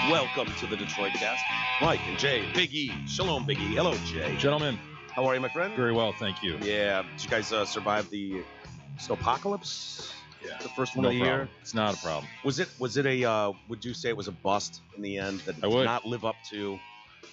Welcome to the Detroit Cast. Mike and Jay, Big E. Shalom, Big E. Hello, Jay. Gentlemen, How are you, my friend? very well, thank you. Yeah. Did you guys survive the snowpocalypse? Yeah. The first one No of the problem. year? It's not a problem. Was it a, would you say it was a bust in the end that I did would. not live up to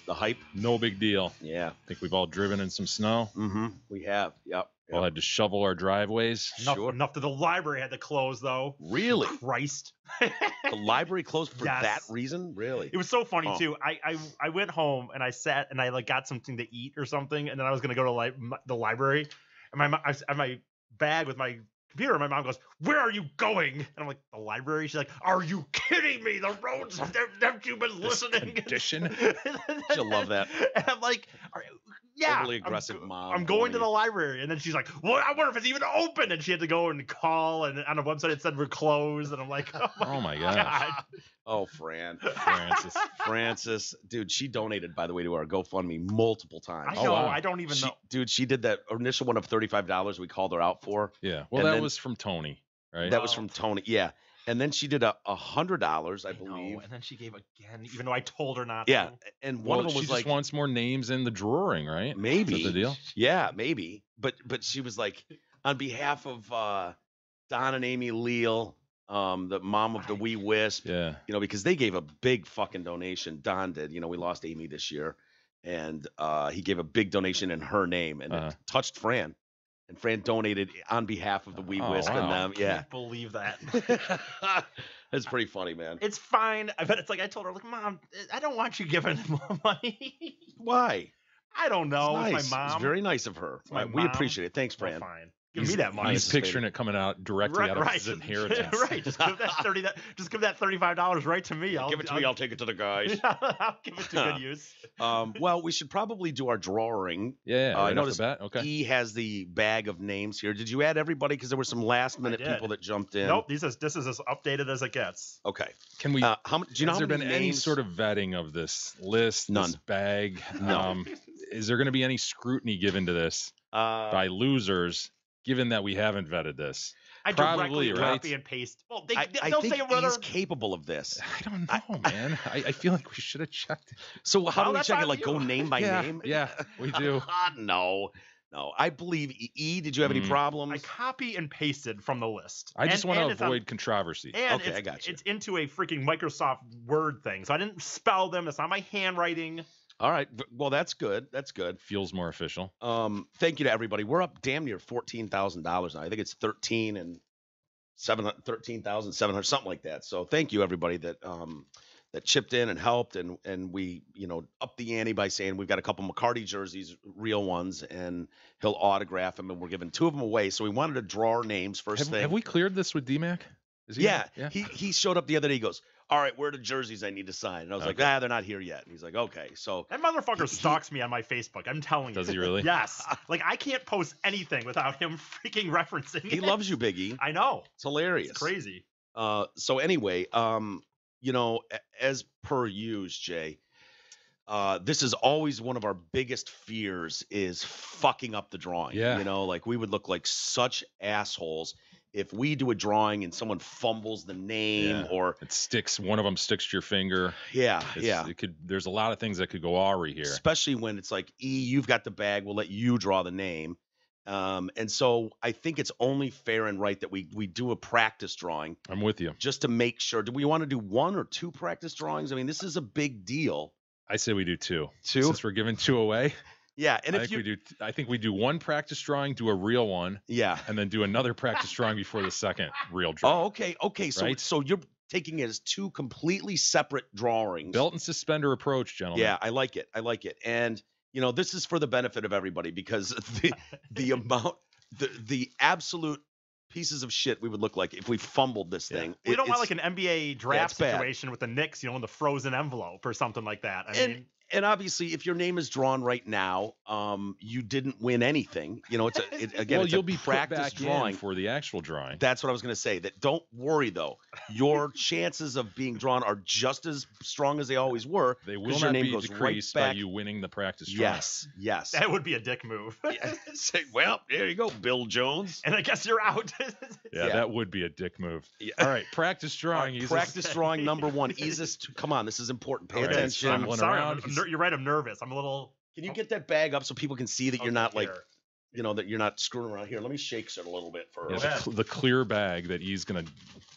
the hype? No big deal. Yeah. I think we've all driven in some snow. Mm-hmm. We have. Yep. All had to shovel our driveways. Enough that the library had to close, though. Really? Christ. The library closed for Yes. that reason? Really? It was so funny Oh. too. I went home and I sat and I got something to eat or something, and then I was gonna go to the library, and I had my bag with my computer. And my mom goes, "Where are you going?" And I'm like, "The library." She's like, "Are you kidding me? The roads haven't you been listening?" condition? She'll love that. And I'm like, "Yeah." Overly aggressive mom. I'm going to the library, and then she's like, "Well, I wonder if it's even open." And she had to go and call, and on the website it said we're closed. And I'm like, Oh my gosh. God. Oh, Fran. Francis. Francis. Dude, she donated, by the way, to our GoFundMe multiple times. I know. wow. I don't even know. Dude, she did that initial one of $35 we called her out for. Yeah. Well, And that then- was from Tony, right? That was from Tony. Yeah. And then she did $100, I I believe. know, and then she gave again, even though I told her not Yeah. to. And well, one of them she was just like, wants more names in the drawing, right? maybe. Is that the deal? Yeah, maybe. But she was like, on behalf of Don and Amy Leal, the mom of the Wee Wisp, Yeah. because they gave a big fucking donation. Don did. We lost Amy this year. And he gave a big donation in her name. And it touched Fran. And Fran donated on behalf of the Wee Oh, Wisp and wow. them. Yeah. Can't believe that. It's pretty funny, man. It's fine. But it's like I told her, like, Mom, I don't want you giving more money. Why? I don't know. It's nice. It's my mom. It's very nice of her. my We mom. appreciate it. Thanks, Well, Fran. fine. Give me that money. Nice. He's picturing it coming out directly out of his inheritance. Right. Just give that just give that $35 right to me. Give it to me. I'll take it to the guys. I'll give it to good use. Well, we should probably do our drawing. Yeah. I Right off noticed the bat. Okay. E has the bag of names here. Did you add everybody? Because there were some last-minute did. people that jumped in. Nope. This is as updated as it gets. Okay. Can we? How do you know has how there many been any names? sort of vetting of this list? None. This bag? No. Is there going to be any scrutiny given to this by losers? Given that we haven't vetted this, I Probably, directly right? copy and paste. Well, I they'll think say whether he's capable of this. I don't know, man. I feel like we should have checked it. So how do Well, we that's check it? on Like go you. name by name? Yeah, we do. No. I believe E. Did you have any problems? I copy and pasted from the list. I just want to it's on- avoid controversy. And Okay, it's, I got you. It's into a freaking Microsoft Word thing, so I didn't spell them. It's not my handwriting. All right. Well, that's good. That's good. Feels more official. Thank you to everybody. We're up damn near $14,000 now. I think it's 13,700, something like that. So thank you everybody that chipped in and helped, and we upped the ante by saying we've got a couple McCarty jerseys, real ones, and he'll autograph them, and we're giving 2 of them away. So we wanted to draw our names first thing. Have we cleared this with DMAC? Is he Yeah, yeah. he showed up the other day. He goes, "All right, where are the jerseys I need to sign?" And I was like, Okay. they're not here yet. And he's like, "Okay." So That motherfucker stalks me on my Facebook. I'm telling you. Does he really? Yes. Like I can't post anything without him freaking referencing he it. loves you, Biggie. I know. It's hilarious. It's crazy. So anyway, as per use, Jay, this is always one of our biggest fears is fucking up the drawing. Yeah. Like we would look like such assholes if we do a drawing and someone fumbles the name Yeah. or It sticks. One of them sticks to your finger. yeah. It could. There's a lot of things that could go awry here. Especially when it's like, E, you've got the bag, we'll let you draw the name. And so I think it's only fair and right that we do a practice drawing I'm with you. just to make sure. Do we want to do 1 or 2 practice drawings? I mean, this is a big deal. I say we do 2. 2? Since we're giving 2 away. Yeah, and I think we do 1 practice drawing, do a real one, yeah. and then do another practice drawing before the second real draw. Oh, okay. So Right? so you're taking it as 2 completely separate drawings. Belt and suspender approach, gentlemen. Yeah, I like it. And this is for the benefit of everybody because the amount, the absolute pieces of shit we would look like if we fumbled this thing. We don't want like an NBA draft it's bad. situation with the Knicks, in the frozen envelope or something like that. I mean, And obviously, if your name is drawn right now, you didn't win anything. You know, again, Well, it's you'll a be put practice back drawing in for the actual drawing. That's what I was going to say. That don't worry though. Your chances of being drawn are just as strong as they always were. They will 'cause not your name be goes decreased right by back. you winning the practice drawing. Yes. That would be a dick move. Yeah. Say, well, there you go, Bill Jones. And I guess you're out. Yeah, that would be a dick move. Yeah. All right, practice drawing. All right, practice drawing number 1. Come on, this is important. Pay Okay, attention. scrambling Sorry, around. you're right. I'm nervous. I'm a little. Can you get that bag up so people can see that you're Okay, not like, here. you know, that you're not screwing around here? Let me shake it a little bit Yeah, first. Yeah. the clear bag that he's gonna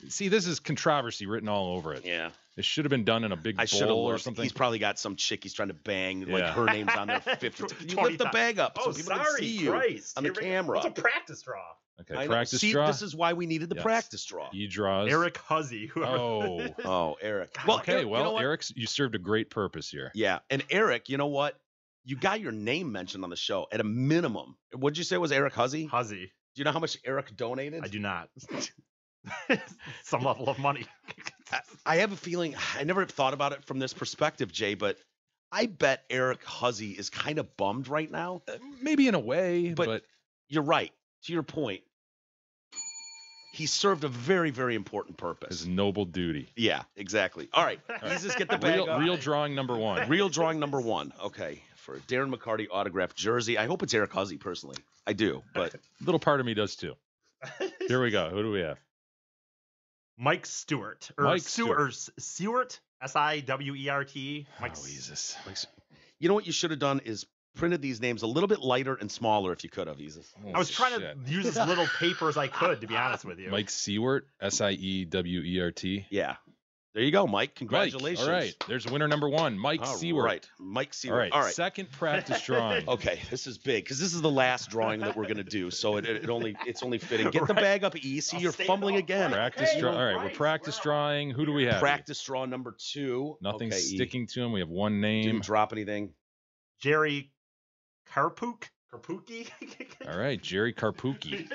see. This is controversy written all over it. Yeah. It should have been done in a big I should have bowl or looked. something. He's probably got some chick he's trying to bang. Like Yeah. her name's on there 50. Can you 20 lift the bag up so Oh, people can sorry, see you Christ. on the Here we go. camera? What's a practice draw? Okay, I know. practice See, draw. this is why we needed the Yes. practice draw. He draws. Eric Huzzy. Whoever. Oh. Oh, Eric. Okay, Eric, well, you know what? Eric, you served a great purpose here. Yeah, and Eric, you know what? You got your name mentioned on the show at a minimum. What'd you say was Eric Huzzy? Huzzy. Do you know how much Eric donated? I do not. Some level of money. I have a feeling, I never thought about it from this perspective, Jay, but I bet Eric Huzzy is kind of bummed right now. Maybe in a way, But- but You're right. To your point, he served a very, very important purpose. his noble duty. Yeah, exactly. All right. Let's just get the bag up. Real drawing number 1. Real drawing number 1. Okay. For Darren McCarty autographed jersey. I hope it's Eric Huzzy personally. I do, but Little part of me does too. Here we go. Who do we have? Mike Stewart. Mike Stewart. Sewert. Siwert. Mike. Oh, Jesus. you know what you should have done is printed these names a little bit lighter and smaller if you could have, Jesus. I was trying to use as little paper as I could, to be honest with you. Mike Sewert, Siewert. Yeah. There you go, Mike. Mike, Congratulations. all right. There's winner number 1, Mike All Sewert. right. Mike Sewert. All right. All right. Second practice drawing. Okay, this is big because this is the last drawing that we're gonna do, so it's only fitting. Get the Right. bag up, E. See, I'll you're stand fumbling up. again. Practice Hey, draw. you All right, know, we're right, practice we're out. drawing. Who do we have? Practice draw number 2. Nothing's Okay, E. sticking to him. We have one Didn't name. drop anything. Jerry Karpuki. All right, Jerry Karpuki.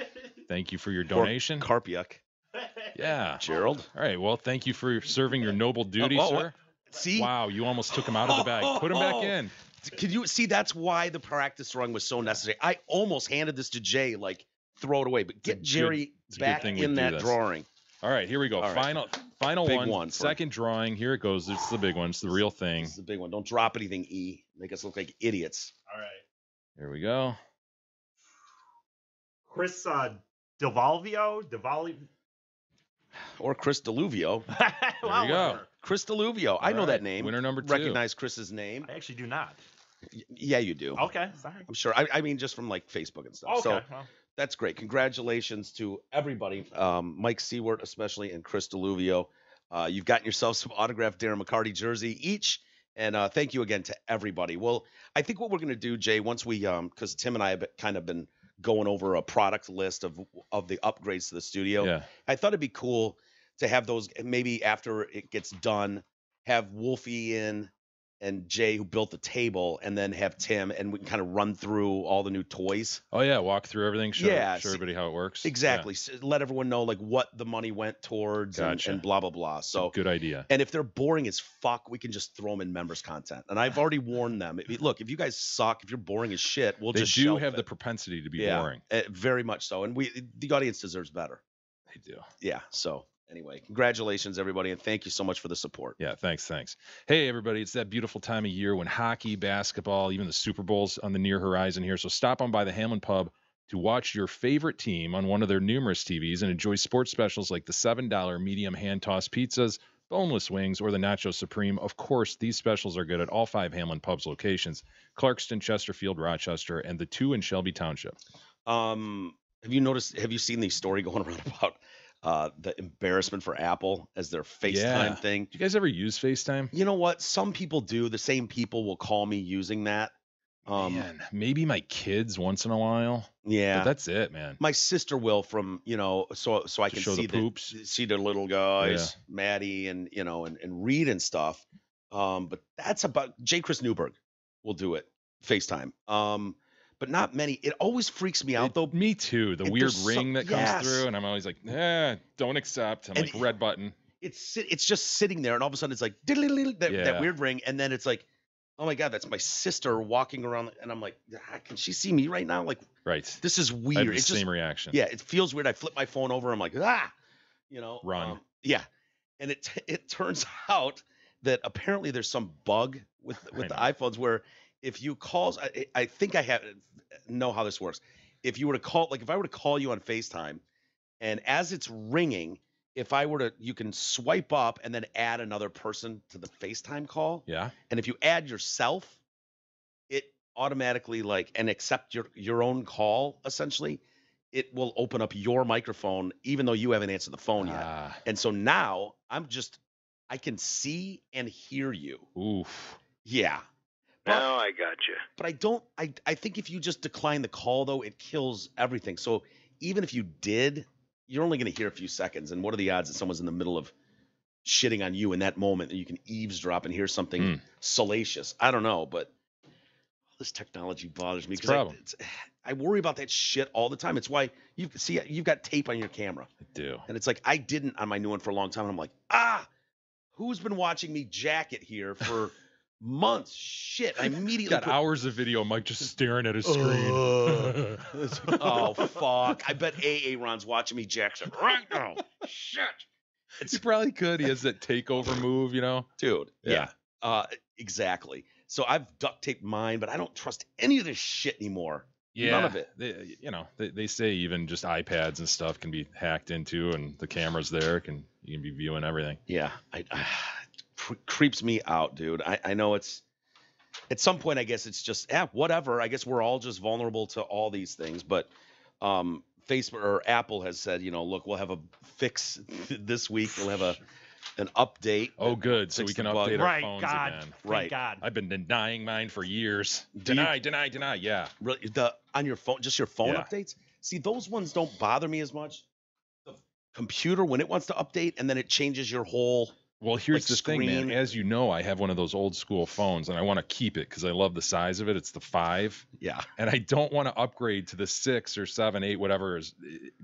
Thank you for your donation. Karpiuk. Yeah. Gerald. All right. Well, thank you for serving your noble duty, Oh, sir. See? Wow, you almost took him out of the bag. Put him back in. Can you see? That's why the practice drawing was so necessary. I almost handed this to Jay, like throw it away, but get Jerry it's a good back thing we in do that this. drawing. All right, here we go. All right. Final Big one. one for- Second drawing. Here it goes. It's the big one. It's the real thing. This is the big one. Don't drop anything, E. Make us look like idiots. All right. Here we go. Chris Devalvio. Or Chris Deluvio. Well, you go. whatever. Chris Deluvio. I know All that right, name. winner number 2. Recognize Chris's name. I actually do not. Yeah, you do. Okay, sorry. I'm sure. I mean, just from like Facebook and stuff. Okay. So well, that's great. Congratulations to everybody, Mike Sewert especially, and Chris Deluvio. You've gotten yourself some autographed Darren McCarty jersey each, and thank you again to everybody. Well, I think what we're going to do, Jay, once we, because Tim and I have kind of been going over a product list of the upgrades to the studio. Yeah. I thought it'd be cool to have those maybe after it gets done, have Wolfie in and Jay who built the table, and then have Tim, and we can kind of run through all the new toys. Oh yeah, walk through everything. Show Yeah, show everybody how it works. Exactly. Let everyone know like what the money went towards Gotcha. and blah, blah, blah. Yeah. So, Good idea. and if they're boring as fuck, we can just throw them in members content. And I've already warned them. Look, if you guys suck, if you're boring as shit, we'll They just do shelf have the it. propensity to be Yeah, boring. very much so. And the audience deserves better. They do. Yeah. So anyway, congratulations everybody, and thank you so much for the support. Yeah, thanks. Hey, everybody, it's that beautiful time of year when hockey, basketball, even the Super Bowl's on the near horizon here. So stop on by the Hamlin Pub to watch your favorite team on one of their numerous TVs and enjoy sports specials like the $7 medium hand-tossed pizzas, boneless wings, or the Nacho Supreme. Of course, these specials are good at all 5 Hamlin Pub's locations, Clarkston, Chesterfield, Rochester, and the 2 in Shelby Township. Have you seen the story going around about the embarrassment for Apple as their FaceTime thing? Do you guys ever use FaceTime? You know what? Some people do. The same people will call me using that. Man, maybe my kids once in a while. Yeah. But that's it, man. My sister will from, so I can show see the poops. see the little guys, Maddie and, and Reed and stuff. But that's about Chris Newberg will do it. FaceTime. But not many. It always freaks me out though. Me too. The weird there's ring that comes yes. through, and I'm always like, don't accept. I'm like, red button. It's just sitting there, and all of a sudden it's like that weird ring, and then it's like, oh my God, that's my sister walking around. And I'm like, can she see me right now? Like, Right. this is I had weird. the It's same just, reaction. yeah, it feels weird. I flip my phone over. I'm like, Run. yeah. And it turns out that apparently there's some bug with the iPhones where if you call, I think I know how this works. If you were to call, like if I were to call you on FaceTime, and as it's ringing, if I were to, you can swipe up and then add another person to the FaceTime call. Yeah. And if you add yourself, it automatically and accept your own call, essentially. It will open up your microphone, even though you haven't answered the phone yet. And so now I can see and hear you. Oof. Yeah. Now I got you. But I think if you just decline the call, though, it kills everything. So even if you did, you're only going to hear a few seconds. And what are the odds that someone's in the middle of shitting on you in that moment and you can eavesdrop and hear something salacious? I don't know, but this technology bothers me because I worry about that shit all the time. It's why you've got tape on your camera. I do. And it's like I didn't on my new one for a long time. And I'm like, who's been watching me jack it here for months? Shit. I immediately got hours of video, Mike just staring at his screen. Oh, fuck. I bet Ron's watching me jack it right now. Shit. He probably could. He has that takeover move, Dude. Yeah. Exactly. So I've duct taped mine, but I don't trust any of this shit anymore. Yeah. None of it. They say even just iPads and stuff can be hacked into, and the camera's there. You can be viewing everything. Yeah. Creeps me out, dude. I know it's at some point, I guess it's just whatever. I guess we're all just vulnerable to all these things. But Facebook or Apple has said, look, we'll have a fix this week. We'll have an update. Oh, good. So we can update our phones again. Right. God. I've been denying mine for years. Deny. Yeah. Really, on your phone, just your phone updates. See, those ones don't bother me as much. The computer, when it wants to update, and then it changes your whole. Well, here's the thing, man. As you know, I have one of those old school phones, and I want to keep it because I love the size of it. It's the 5. Yeah. And I don't want to upgrade to the 6 or 7, 8, whatever is,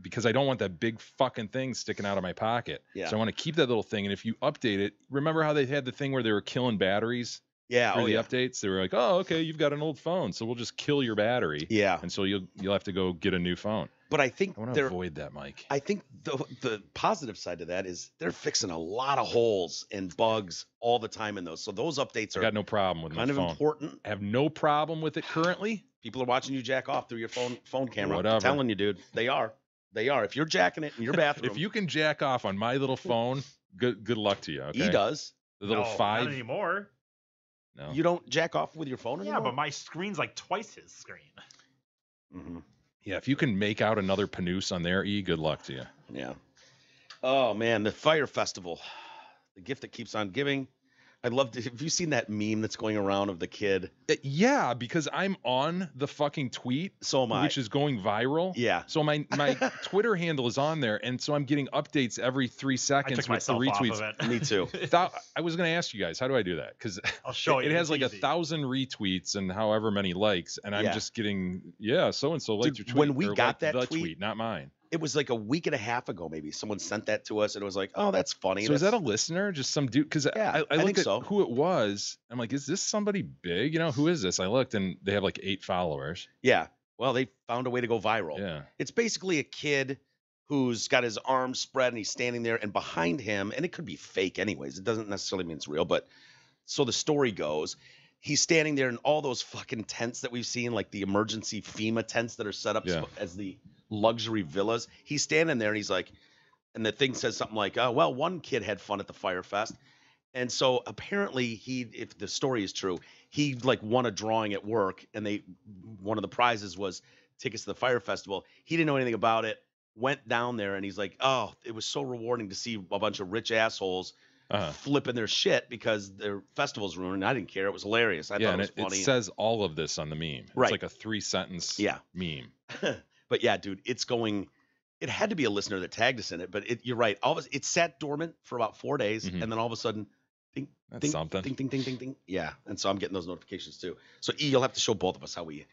because I don't want that big fucking thing sticking out of my pocket. Yeah. So I want to keep that little thing. And if you update it, remember how they had the thing where they were killing batteries? Yeah. For the updates? They were like, oh, okay, you've got an old phone, so we'll just kill your battery. Yeah. And so you'll have to go get a new phone. But I think I want to avoid that, Mike. I think the positive side to that is they're fixing a lot of holes and bugs all the time in those. So those updates are I got no problem with my phone. Kind of important. I have no problem with it currently. People are watching you jack off through your phone camera. Whatever. I'm telling you, dude. They are. If you're jacking it in your bathroom. If you can jack off on my little phone, good luck to you. Okay? He does. The little 5. Not anymore. No. You don't jack off with your phone anymore? Yeah, but my screen's like twice his screen. Mm-hmm. Yeah, if you can make out another Panoose on there, good luck to you. Yeah. Oh, man, the Fire Festival. The gift that keeps on giving. I loved it. Have you seen that meme that's going around of the kid? Yeah, because I'm on the fucking tweet. So am I. Which is going viral. Yeah. So my Twitter handle is on there, and so I'm getting updates every 3 seconds with the retweets. Off of it. Me too. I was going to ask you guys, how do I do that? Because I'll show you. It has like easy. 1,000 retweets and however many likes, and I'm just getting so-and-so liked your tweet. When we got that tweet, not mine. It was like a week and a half ago, maybe. Someone sent that to us, and it was like, oh, that's funny. So is that a listener? Just some dude? Because I looked think at who it was. I'm like, is this somebody big? Who is this? I looked, and they have like 8 followers. Yeah. Well, they found a way to go viral. Yeah. It's basically a kid who's got his arms spread, and he's standing there, and behind him, and it could be fake anyways. It doesn't necessarily mean it's real, but so the story goes, he's standing there in all those fucking tents that we've seen, like the emergency FEMA tents that are set up as the luxury villas. He's standing there and he's like, and the thing says something like, oh, well, one kid had fun at the Fire Fest. And so apparently if the story is true, he like won a drawing at work, and one of the prizes was tickets to the Fire Festival. He didn't know anything about it, went down there, and he's like, oh, it was so rewarding to see a bunch of rich assholes flipping their shit because their festival's ruined. I didn't care. It was hilarious. I thought it was funny. It says all of this on the meme. Right. It's like a 3-sentence meme. But yeah, dude, it had to be a listener that tagged us in it, but you're right. It sat dormant for about 4 days, and then all of a sudden Ding, That's ding, something. Ding, ding, ding, ding, ding. Yeah, and so I'm getting those notifications too. So you'll have to show both of us how we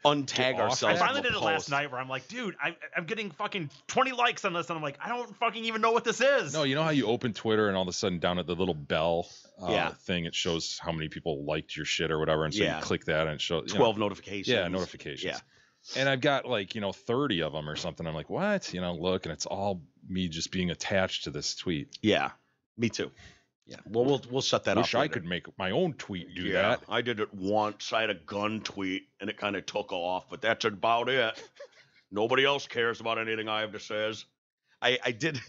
untag off ourselves. I finally from a did it last post. night where I'm like, dude, I'm getting fucking 20 likes on this, and I'm like, I don't fucking even know what this is. No, you know how you open Twitter and all of a sudden down at the little bell Yeah. thing, it shows how many people liked your shit or whatever, and so Yeah. you click that and it shows 12 notifications. Yeah, notifications. Yeah. And I've got 30 of them or something. I'm like, what? Look, and it's all me just being attached to this tweet. Yeah, me too. Yeah, well, we'll shut that Wish off. I could make my own tweet do Yeah, that. I did it once. I had a gun tweet, and it kind of took off, but that's about it. Nobody else cares about anything I have to say. I did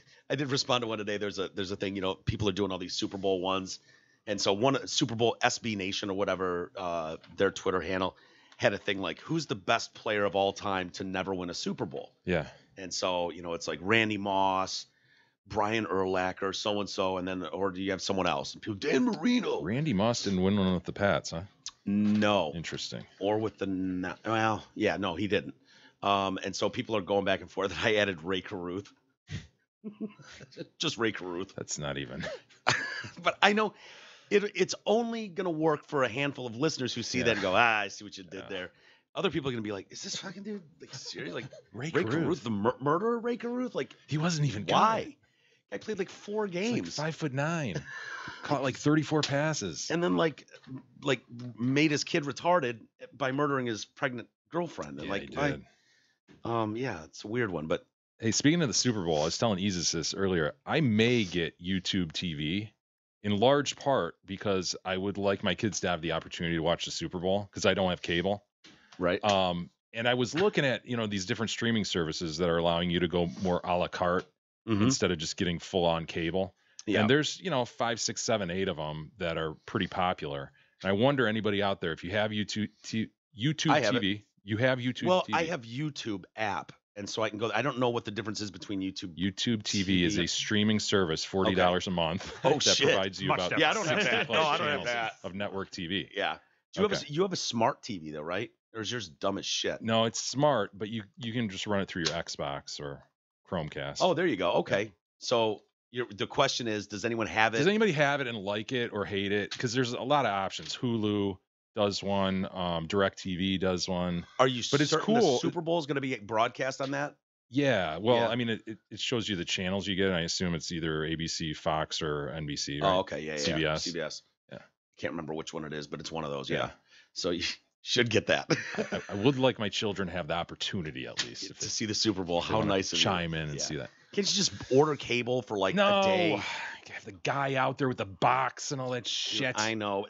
respond to one today. There's a thing, people are doing all these Super Bowl ones, and so one Super Bowl SB Nation or whatever, their Twitter handle had a thing like, who's the best player of all time to never win a Super Bowl? Yeah. And so, it's like Randy Moss, Brian Urlacher, so-and-so, and then, or do you have someone else? And people, Dan Marino. Randy Moss didn't win one with the Pats, huh? No. Interesting. Or with the, no, he didn't. And so people are going back and forth. I added Ray Caruth. Just Ray Caruth. That's not even. But I know it's only going to work for a handful of listeners who see that and go, I see what you did there. Other people are going to be like, is this fucking dude, like, serious? Like, Ray Caruth, the murderer Ray Caruth? Like, he wasn't even good. Why? I played like 4 games. Like 5'9", caught like 34 passes, and then like made his kid retarded by murdering his pregnant girlfriend. And yeah, he did. Yeah, it's a weird one. But hey, speaking of the Super Bowl, I was telling Isis this earlier. I may get YouTube TV, in large part because I would like my kids to have the opportunity to watch the Super Bowl because I don't have cable. Right. And I was looking at these different streaming services that are allowing you to go more a la carte. Instead of just getting full on cable. Yeah. And there's, 5, 6, 7, 8 of them that are pretty popular. And I wonder anybody out there, if you have YouTube TV, you have YouTube well, TV. I have YouTube app. And so I can go, I don't know what the difference is between YouTube. YouTube TV is a streaming service, $40 a month. Oh, that shit. provides you about I don't have that. No, I don't have that. Of network TV. Yeah. You have a smart TV though, right? Or is yours dumb as shit? No, it's smart, but you can just run it through your Xbox or Chromecast. Oh, there you go. Okay. So the question is, does anyone have it? Does anybody have it and like it or hate it? Because there's a lot of options. Hulu does one. DirecTV does one. Are you but it's certain cool. the Super Bowl is going to be broadcast on that? Yeah. Well, I mean, it shows you the channels you get. And I assume it's either ABC, Fox, or NBC. Right? Oh, okay. Yeah. CBS. Yeah. Can't remember which one it is, but it's one of those. Yeah. So you should get that. I would like my children to have the opportunity at least to see the Super Bowl. How nice of you. Chime in and see that. Can't you just order cable for like a day? Have the guy out there with the box and all that shit. I know.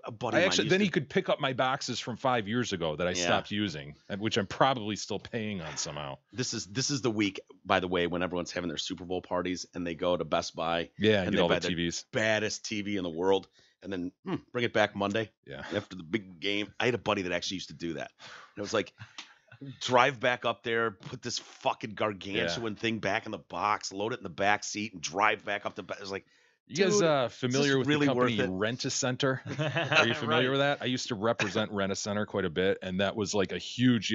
A buddy then he could pick up my boxes from 5 years ago that I stopped using, which I'm probably still paying on somehow. This is the week, by the way, when everyone's having their Super Bowl parties and they go to Best Buy. Yeah, and get they all buy the TVs. Baddest TV in the world. And then bring it back Monday. Yeah. After the big game. I had a buddy that actually used to do that. And it was like, drive back up there, put this fucking gargantuan thing back in the box, load it in the back seat, and drive back up the back. It was like, you guys familiar with really the company worth it? Rent-A-Center? Are you familiar with that? I used to represent Rent-A-Center quite a bit, and that was like a huge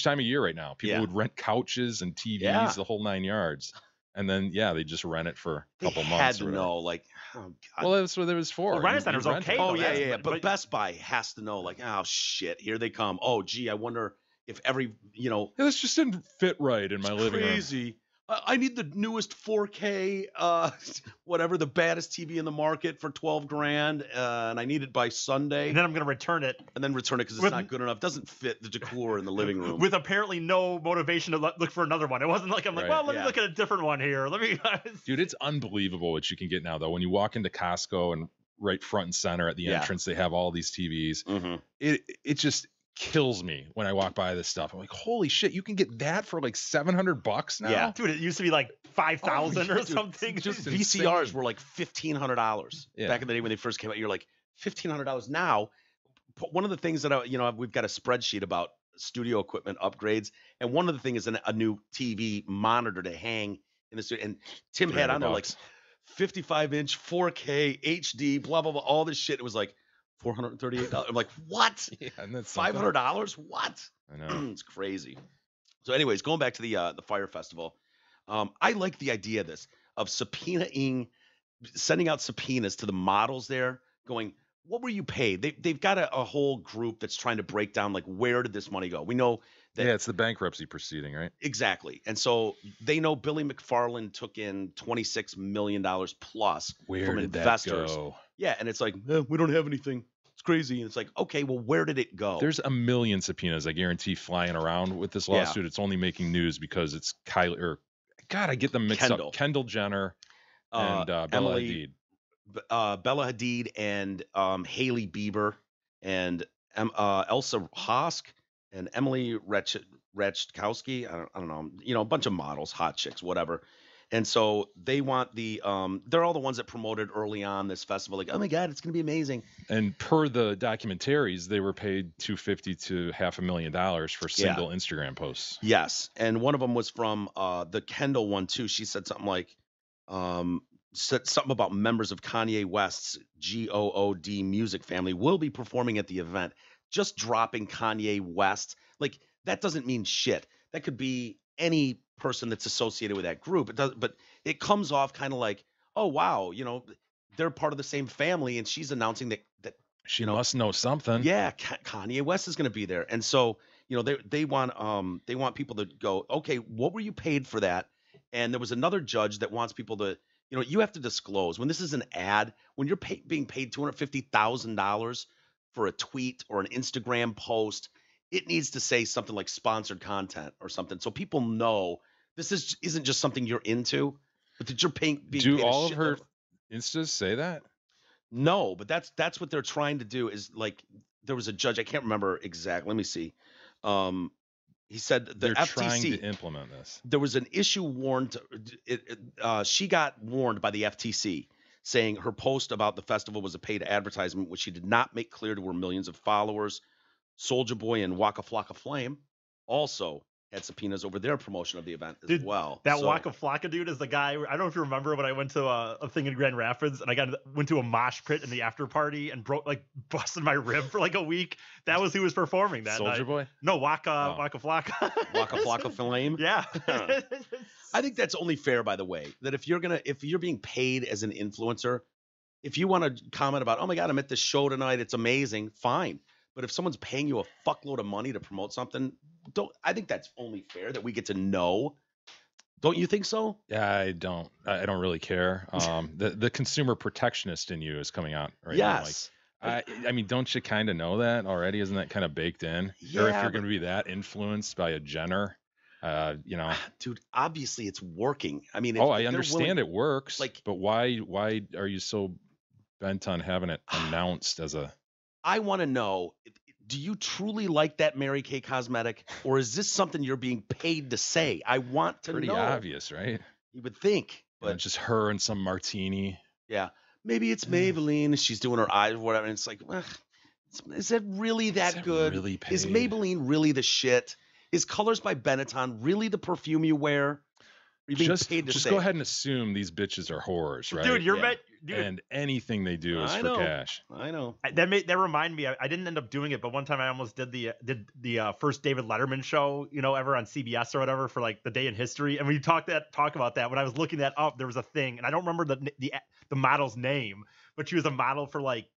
time of year right now. People would rent couches and TVs, the whole 9 yards. And then, they just rent it for a couple months. Had to know, like, oh, God. Well, that's what it was for. Well, Rent-A-Center's okay. Oh, yeah. But Best Buy has to know, like, oh, shit, here they come. Oh, gee, I wonder if every, this just didn't fit right in my living room. Crazy. I need the newest 4K, whatever, the baddest TV in the market for $12,000, and I need it by Sunday. And then I'm going to return it. And then return it because it's not good enough. Doesn't fit the decor in the living room. With apparently no motivation to look for another one. It wasn't like I'm like, well, let me look at a different one here. Dude, it's unbelievable what you can get now, though. When you walk into Costco and right front and center at the entrance, they have all these TVs. Mm-hmm. It just kills me when I walk by this stuff. I'm like, holy shit, you can get that for like $700 now? Yeah, dude, it used to be like 5,000 or something. Just VCRs were like $1,500 back in the day when they first came out. You're like, $1,500 now. One of the things that we've got a spreadsheet about studio equipment upgrades, and one of the things is a new TV monitor to hang in the studio. And Tim had on there like 55-inch 4K HD, blah blah blah, all this shit. It was like $438. I'm like, what? Yeah, and that's $500? What? I know. It's crazy. So, anyways, going back to the Fire Festival, I like the idea of subpoenaing sending out subpoenas to the models there, going, "What were you paid?" They've got a whole group that's trying to break down like where did this money go. We know that Yeah, it's the bankruptcy proceeding, right? exactly, and so they know Billy McFarland took in $26 million plus Where from did investors. that go? Yeah, and it's like we don't have anything. It's crazy, and it's like okay, well, where did it go? There's a million subpoenas, I guarantee, flying around with this Yeah. lawsuit. It's only making news because it's Kylie, or God, I get them mixed Kendall. up. Kendall Jenner and Bella Emily, Hadid. Bella Hadid and Haley Bieber and Elsa Hosk and Emily Ratajkowski. I don't know, a bunch of models, hot chicks, whatever. And so they want they're all the ones that promoted early on this festival, like, oh my God, it's gonna be amazing. And per the documentaries, they were paid $250,000 to $500,000 for single Instagram posts. Yes, and one of them was from the Kendall one too. She said something like, said something about members of Kanye West's GOOD music family will be performing at the event. Just dropping Kanye West, like that doesn't mean shit. That could be any person that's associated with that group. It does, but it comes off kind of like, oh wow, they're part of the same family, and she's announcing that She must know something. yeah, Kanye West is going to be there, and so they want people to go, okay, what were you paid for that? And there was another judge that wants people to, you have to disclose when this is an ad, when you're being paid $250,000 for a tweet or an Instagram post, it needs to say something like sponsored content or something, so people know this isn't just something you're into, but that you're being Do paid a all of shitload her Instas say that? No, but that's what they're trying to do is like there was a judge, I can't remember exactly. Let me see. He said the They're trying to FTC, implement this. there was an issue warned. She got warned by the FTC saying her post about the festival was a paid advertisement, which she did not make clear to her millions of followers. Soulja Boy and Waka Flocka Flame also had subpoenas over their promotion of the event as Dude, well. That So- Waka Flocka dude is the guy. I don't know if you remember when I went to a thing in Grand Rapids and I went to a mosh pit in the after party and busted my rib for like a week. That was who was performing that Soulja night. Boy? No, Waka Oh. Waka Flocka. Waka Flocka Flame. Yeah. I think that's only fair, by the way, that if you're being paid as an influencer, if you want to comment about, oh my God, I'm at this show tonight, it's amazing, fine. But if someone's paying you a fuckload of money to promote something, I think that's only fair that we get to know. Don't you think so? Yeah, I don't really care. The consumer protectionist in you is coming out right now. Yes. I mean, don't you kind of know that already? Isn't that kind of baked in? Or if Yeah, you're going to be that influenced by a Jenner, Dude, obviously it's working. I mean, I understand it works. like- but why are you so bent on having it announced as a? I want to know, do you truly like that Mary Kay cosmetic, or is this something you're being paid to say? I want to Pretty know. obvious, right? You would think, But but just her and some martini. yeah, maybe it's Maybelline. She's doing her eyes or whatever, and it's like, is it really that Is it good? really Is paid? Maybelline really the shit? Is Colors by Benetton really the perfume you wear? Are you being paid to Just say? go ahead and assume these bitches are whores, right? Dude, Yeah. And anything they do is I for know. cash. I know. That reminded me. I didn't end up doing it, but one time I almost did the first David Letterman show, ever on CBS or whatever for like the day in history. And when you talk about that, when I was looking that up, there was a thing, and I don't remember the model's name, but she was a model for like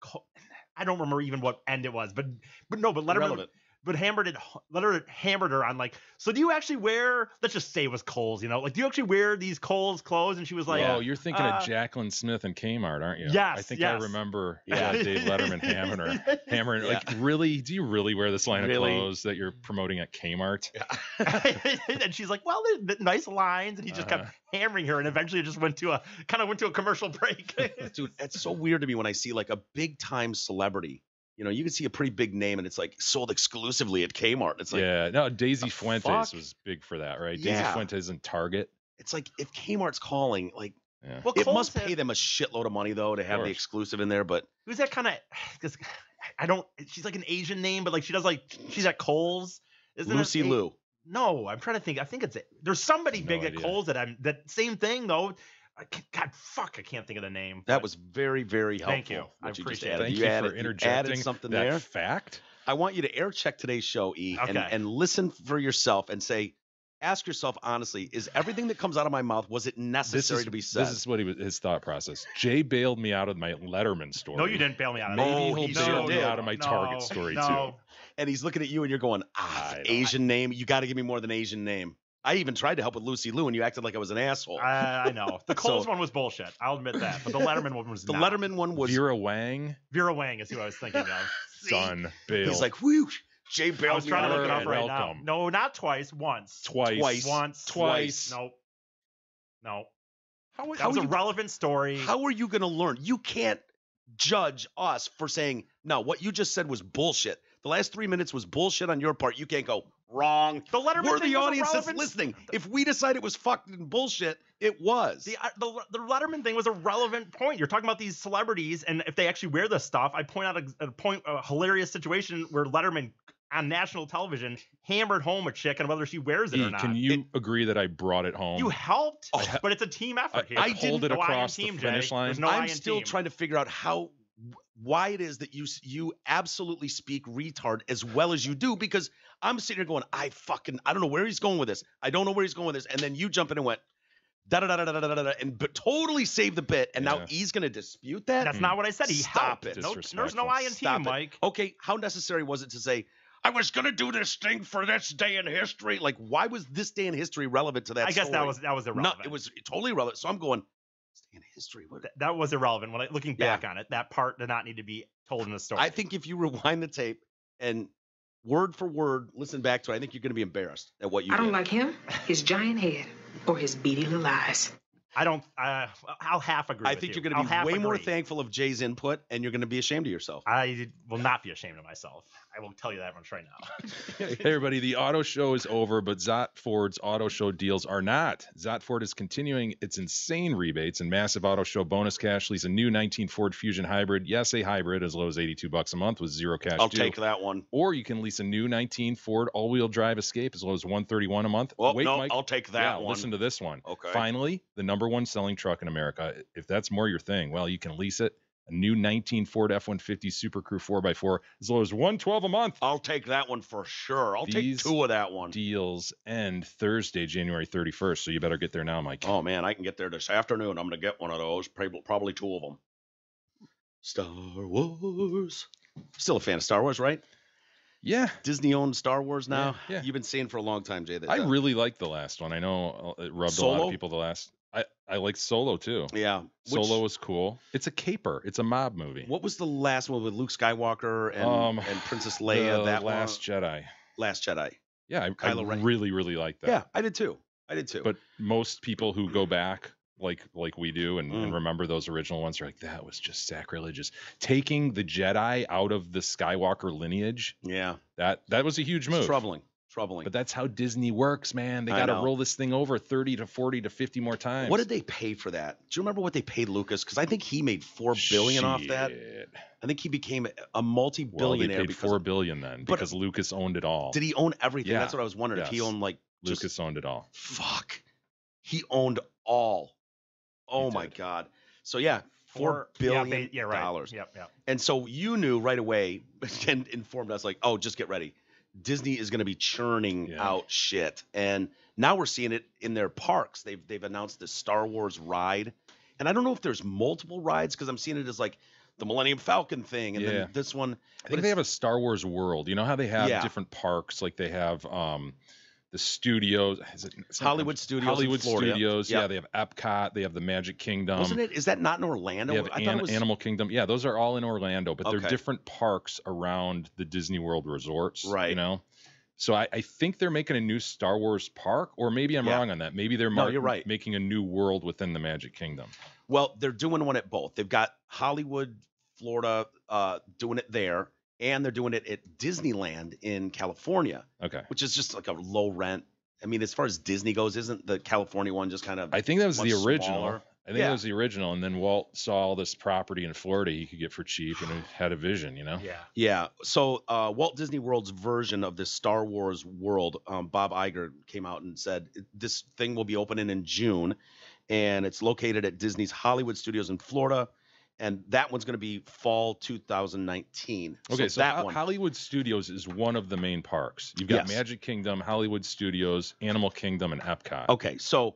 I don't remember even what end it was, but Letterman. Irrelevant. But Letterman hammered her on like, so do you actually wear? Let's just say it was Kohl's, like, do you actually wear these Kohl's clothes? And she was like, Oh, you're thinking of Jacqueline Smith and Kmart, aren't you? Yes, I think yes. I remember Yeah. Dave Letterman hammering her. Like, really? Do you really wear this line Really? of clothes that you're promoting at Kmart? and she's like, well, they're nice lines, and he just kept hammering her, and eventually it just went to a commercial break. Dude, it's so weird to me when I see like a big time celebrity. You can see a pretty big name and it's like sold exclusively at Kmart. It's like, Yeah, no, Daisy the Fuentes fuck? was big for that, right? Yeah. Daisy Fuentes and Target. it's like if Kmart's calling, like Yeah. Well, it Kohl's must had- pay them a shitload of money though to have the course. exclusive in there. But Who's that kind of? Because I don't. She's like an Asian name, but like she's at Kohl's. Isn't Lucy it? Liu. No, I'm trying to think. I think there's somebody No big at idea. Kohl's that same thing though. God, fuck, I can't think of the name. That but- was very, very helpful. Thank you. I what you just appreciate it. added. Thank you you added, for you interjecting added something that there. fact. I want you to air check today's show, E, Okay. and listen for yourself and say, ask yourself honestly, is everything that comes out of my mouth, was it necessary to be said? This is what his thought process. Jay bailed me out of my Letterman story. No, you didn't bail me out of Maybe that. he'll he bail sure me did. out of my Target story too. And he's looking at you and you're going, Asian name. You got to give me more than Asian name. I even tried to help with Lucy Liu and you acted like I was an asshole. I know. The Coles one was bullshit. I'll admit that. But the Letterman one was the not. Letterman one was Vera Wang. Vera Wang is who I was thinking of. Done. Bailed. He's like, whew. Jay I bailed was me trying out to of look it up that. right Welcome. now. No, not twice. Once. Twice. Once. Twice. Nope. No. How That was a relevant story. How are you going to learn? You can't judge us for saying, no, what you just said was bullshit. The last 3 minutes was bullshit on your part. You can't go, wrong. The Letterman We're thing the was audience that's irrelevant. listening. If we decide it was fucking bullshit, it was. The Letterman thing was a relevant point. You're talking about these celebrities, and if they actually wear this stuff, I point out a hilarious situation where Letterman on national television hammered home a chick and whether she wears it or not. Can you agree that I brought it home? You helped, but it's a team effort here. I pulled it No I in across team, the finish Jay. line. There's no I I'm in still team. trying to figure out why it is that you absolutely speak retard as well as you do, because I'm sitting here going, I don't know where he's going with this. I don't know where he's going with this. And then you jump in and went, da-da-da-da-da-da-da, and totally saved the bit. And now Yeah. he's going to dispute that? That's not what I said. He Stop helped. it. No, there's Disrespectful. no I in Stop team, it. Mike. Okay, how necessary was it to say, I was going to do this thing for this day in history? Like, why was this day in history relevant to that I guess story? that was irrelevant. No, it was totally irrelevant. So I'm going, this day in history. What? That was irrelevant. When looking back on it, that part did not need to be told in the story. I think if you rewind the tape and word for word listen back to it, I think you're going to be embarrassed at what you did. I don't like him, his giant head, or his beady little eyes. I'll half agree. I with think you. you're going I'll to be half way more agree. thankful of Jay's input, and you're going to be ashamed of yourself. I will not be ashamed of myself. I will tell you that much right now. Hey everybody, the auto show is over, but Zott Ford's auto show deals are not. Zott Ford is continuing its insane rebates and massive auto show bonus cash. Lease a new 19 Ford Fusion hybrid. Yes, a hybrid as low as $82 a month with zero cash I'll due. take that one. Or you can lease a new 19 Ford all-wheel drive Escape as low as $131 a month. Well, Wait, no, Mike. I'll take that Yeah, one. listen to this one. Okay. Finally, the #1 selling truck in America. If that's more your thing, well, you can lease it. A new 19 Ford F-150 Super Crew 4x4 as low as $112 a month. I'll take that one for sure. I'll These take two of that one. Deals end Thursday, January 31st, so you better get there now, Mike. Oh, man, I can get there this afternoon. I'm going to get one of those, probably two of them. Star Wars. Still a fan of Star Wars, right? Yeah. Disney owned Star Wars now. Yeah. You've been saying for a long time, Jay. That I really liked the last one. I know it rubbed a lot Solo? of people the last. I liked Solo too. Yeah. Solo was cool. It's a caper. It's a mob movie. What was the last one with Luke Skywalker and Princess Leia? The That Last one? Jedi. Last Jedi. Yeah, I Kylo Ren. really, really liked that. Yeah, I did too. But most people who go back like we do and Mm. remember those original ones are like, that was just sacrilegious. Taking the Jedi out of the Skywalker lineage, Yeah. that was a huge move. It's troubling. But that's how Disney works, man. They I got to know. roll this thing over 30 to 40 to 50 more times. What did they pay for that? Do you remember what they paid Lucas? Because I think he made $4 billion off that. Shit. I think he became a Well, they multi-billionaire. paid because $4 billion then But- because Lucas owned it all. Did he own everything? Yeah. That's what I was wondering. If he Yes. owned like just- Lucas owned it all. fuck. He owned all. Oh He my did. God. So yeah, $4 billion. Yeah, right. Yep. And so you knew right away and informed us like, oh, just get ready. Disney is going to be churning Yeah. out shit. And now we're seeing it in their parks. They've announced the Star Wars ride. And I don't know if there's multiple rides because I'm seeing it as like the Millennium Falcon thing. And Yeah. then this one. I think they have a Star Wars world. You know how they have Yeah. different parks? Like they have the studios. It's not- Hollywood Studios. in Hollywood Florida. Studios. Yep. Yeah, they have Epcot. They have the Magic Kingdom. Wasn't it? Is that not in Orlando? They have I thought it was. Animal Kingdom. Yeah, those are all in Orlando, but they're Okay. different parks around the Disney World resorts. Right. You know? So I think they're making a new Star Wars park, or maybe I'm Yeah. wrong on that. Maybe they're No, you're right. making a new world within the Magic Kingdom. Well, they're doing one at both. They've got Hollywood, Florida, doing it there, and they're doing it at Disneyland in California, Okay. which is just like a low rent. I mean, as far as Disney goes, isn't the California one just kind of? I think that was the much original. smaller? I think Yeah. that was the original, and then Walt saw all this property in Florida he could get for cheap, and he had a vision, you know. Yeah. Yeah. So Walt Disney World's version of this Star Wars world, Bob Iger came out and said this thing will be opening in June, and it's located at Disney's Hollywood Studios in Florida. and that one's going to be fall 2019. Okay, so that one. Hollywood Studios is one of the main parks. You've got Yes. Magic Kingdom, Hollywood Studios, Animal Kingdom, and Epcot. Okay, so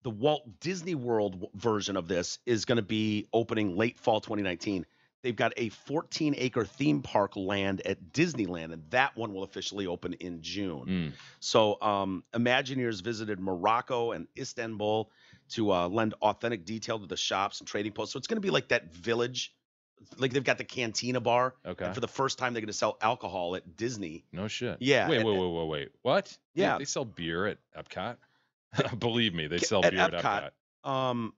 the Walt Disney World version of this is going to be opening late fall 2019. They've got a 14-acre theme park land at Disneyland, and that one will officially open in June. So Imagineers visited Morocco and Istanbul to lend authentic detail to the shops and trading posts. So it's going to be like that village. Like they've got the Cantina bar. Okay. And for the first time, they're going to sell alcohol at Disney. No shit. Yeah. Wait. What? Yeah. They sell beer at Epcot? Believe me, they sell At beer at Epcot.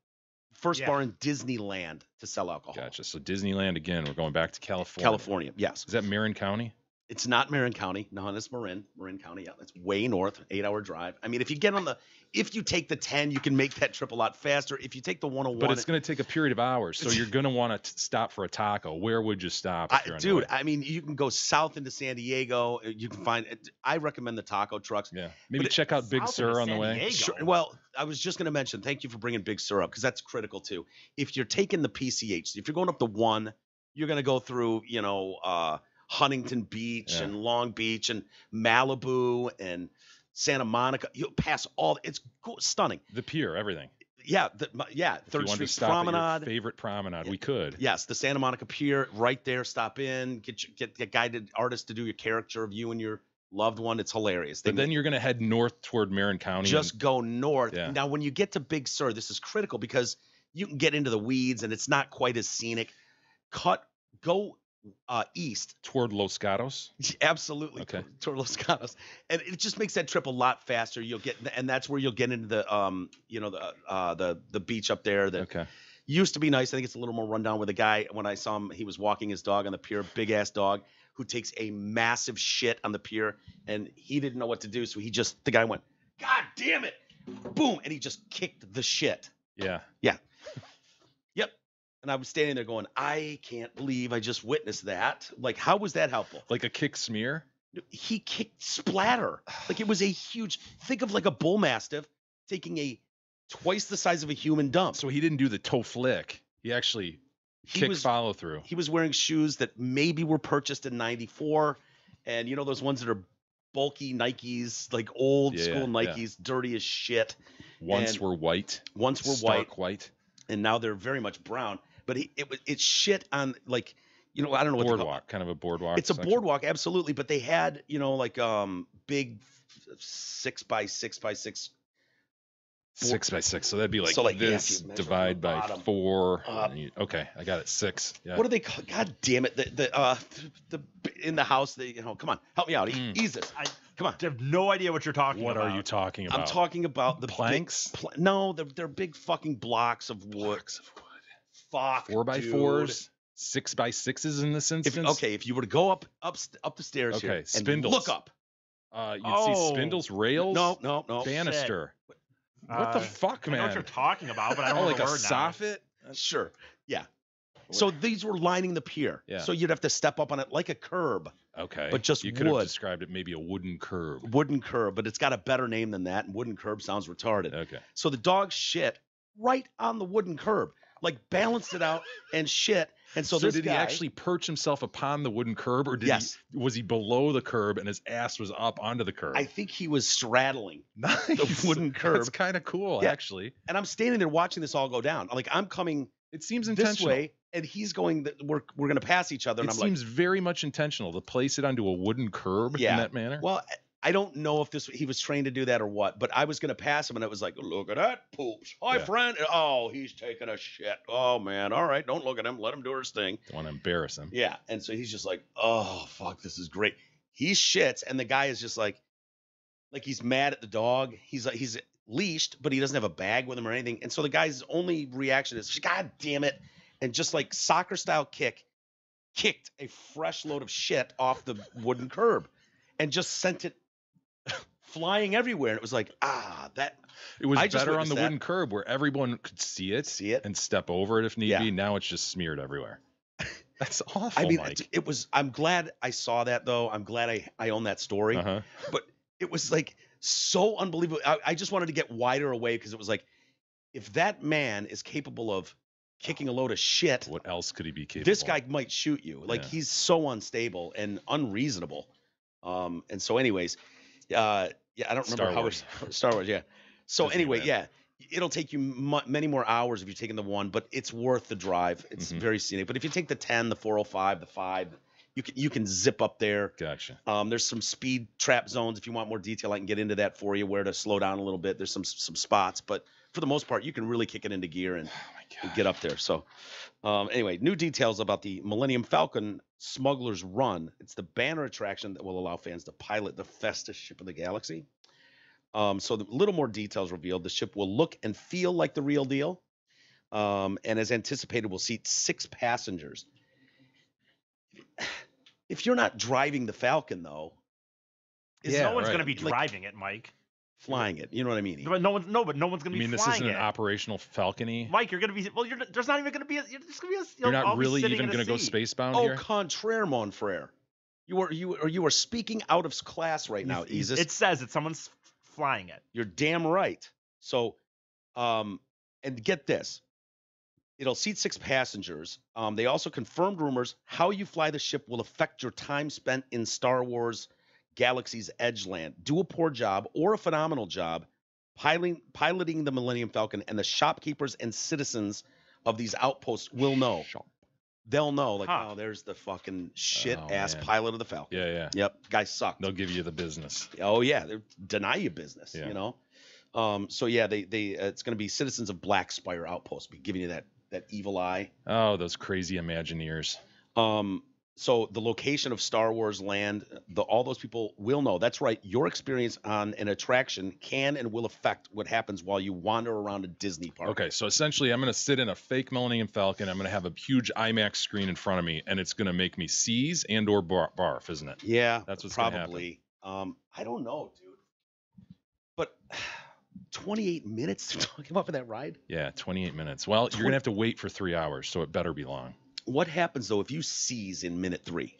First bar in Disneyland to sell alcohol. Gotcha. So Disneyland again. We're going back to California. California, yes. Is that Marin County? It's not Marin County. No, it's Marin County. Yeah, that's way north, 8-hour drive. I mean, if you take the 10, you can make that trip a lot faster. If you take the 101, but it's going to take a period of hours, so you're going to want to stop for a taco. Where would you stop? If you're on the way? I mean, you can go south into San Diego. You can find. I recommend the taco trucks. Yeah, maybe check out Big South Sur into on the San way. Diego. Sure. Well, I was just going to mention. Thank you for bringing Big Sur up because that's critical too. If you're taking the PCH, if you're going up the 1, you're going to go through, Huntington Beach and Long Beach and Malibu and Santa Monica. You'll pass all. It's stunning. The pier, everything. Yeah, If Third you wanted to Street stop at your Promenade. favorite promenade, we could. Yes, the Santa Monica Pier, right there. Stop in, get guided artists to do your caricature of you and your loved one. It's hilarious. But then you're going to head north toward Marin County. Just go north. Yeah. Now, when you get to Big Sur, this is critical because you can get into the weeds and it's not quite as scenic. Go east toward Los Gatos. Absolutely. Okay. Toward Los Gatos, and it just makes that trip a lot faster. And that's where you'll get into the the beach up there that Okay. used to be nice. I think it's a little more rundown. With a guy, when I saw him, he was walking his dog on the pier, big ass dog who takes a massive shit on the pier, and he didn't know what to do, so the guy went, "God damn it!" Boom, and he just kicked the shit. Yeah. Yep. And I was standing there going, I can't believe I just witnessed that. Like, how was that helpful? Like a kick smear? He kicked splatter. Like, it was a huge, think of like a bull mastiff taking a twice the size of a human dump. So he didn't do the toe flick. He actually kicked follow through. He was wearing shoes that maybe were purchased in 94. And you know those ones that are bulky Nikes, like old school Nikes, dirty as shit. Once were white. Stark white. And now they're very much brown. But it shit on, like, I don't know what to call it. Boardwalk, kind of a boardwalk. It's a boardwalk, absolutely. But they had, like big 6x6x6. 6x6. So that'd be like, this divide by 4. Okay, I got it. 6. Yeah. What do they call? God damn it! The in the house. Come on, help me out. Ease this. Come on. I have no idea what you're talking about. What are you talking about? I'm talking about the planks. No, they're big fucking blocks of wood. Fuck. 4x4s. 6x6s in this instance. If you were to go up the stairs here, spindles. And look up. You'd see spindles, rails. No. Banister. What the fuck, man? I know what you're talking about, but I don't know like the a word soffit? Sure. Yeah. So these were lining the pier. Yeah. So you'd have to step up on it like a curb. Okay. But just you wood. could have described it maybe a wooden curb. Wooden curb, but it's got a better name than that. And wooden curb sounds retarded. Okay. So the dog shit right on the wooden curb, like balanced it out and shit. And so this did guy, he actually perch himself upon the wooden curb, or was he below the curb and his ass was up onto the curb? I think he was straddling the wooden curb. That's kind of cool, actually. And I'm standing there watching this all go down. Like, I'm coming. It seems this intentional. way, and he's going. We're going to pass each other. And It seems very much intentional to place it onto a wooden curb in that manner. Well, I don't know if he was trained to do that or what, but I was going to pass him, and it was like, look at that poops. Hi, friend. Oh, he's taking a shit. Oh, man. All right, don't look at him. Let him do his thing. Don't want to embarrass him. Yeah, and so he's just like, oh, fuck, this is great. He shits, and the guy is just like he's mad at the dog. He's leashed, but he doesn't have a bag with him or anything. And so the guy's only reaction is, God damn it, and just like soccer-style kicked a fresh load of shit off the wooden curb and just sent it flying everywhere. And it was like, it was better on the wooden curb where everyone could see it and step over it if need be. Now it's just smeared everywhere. That's awful. I mean, Mike. I'm glad I saw that, though. I'm glad I own that story. But it was like so unbelievable. I just wanted to get wider away because it was like, if that man is capable of kicking a load of shit. What else could he be capable? This guy might shoot you. Like, Yeah. he's so unstable and unreasonable. And so, anyways, I don't remember Star Wars. Yeah. So Disney anyway, Land. yeah, it'll take you many more hours if you're taking the 1, but it's worth the drive. It's very scenic. But if you take the 10, the 405, the 5, you can zip up there. Gotcha. There's some speed trap zones. If you want more detail, I can get into that for you, where to slow down a little bit. There's some spots, but for the most part, you can really kick it into gear and get up there. So anyway, new details about the Millennium Falcon Smuggler's Run. It's the banner attraction that will allow fans to pilot the fastest ship in the galaxy. So a little more details revealed. The ship will look and feel like the real deal. And as anticipated, will seat 6 passengers. If you're not driving the Falcon, though, no one's going to be driving it, Mike. Flying it, you know what I mean? But no one's going to be flying it. I mean, this isn't an operational Falcon-y? Mike, you're going to be. Well, there's not even going to be. You're not really even going to go spacebound here? Au contraire, mon frere. You are speaking out of class right now, Isis. It says that someone's flying it. You're damn right. So, and get this. It'll seat 6 passengers. They also confirmed rumors how you fly the ship will affect your time spent in Star Wars Galaxy's Edgeland. Do a poor job or a phenomenal job piloting the Millennium Falcon, and the shopkeepers and citizens of these outposts will know. They'll know, like, oh, there's the fucking shit-ass pilot of the Falcon. Yeah. Yep, guy sucked. They'll give you the business. Oh, yeah, they deny you business, you know? So, yeah, it's going to be citizens of Black Spire Outpost, be giving you that evil eye. Oh, those crazy Imagineers. So the location of Star Wars Land, all those people will know. That's right. Your experience on an attraction can and will affect what happens while you wander around a Disney park. Okay, so essentially I'm going to sit in a fake Millennium Falcon. I'm going to have a huge IMAX screen in front of me, and it's going to make me seize and or barf, isn't it? Yeah, that's what's probably. I don't know, dude. But 28 minutes to talk about for that ride? Yeah, 28 minutes. Well, you're going to have to wait for 3 hours, so it better be long. What happens, though, if you seize in minute 3?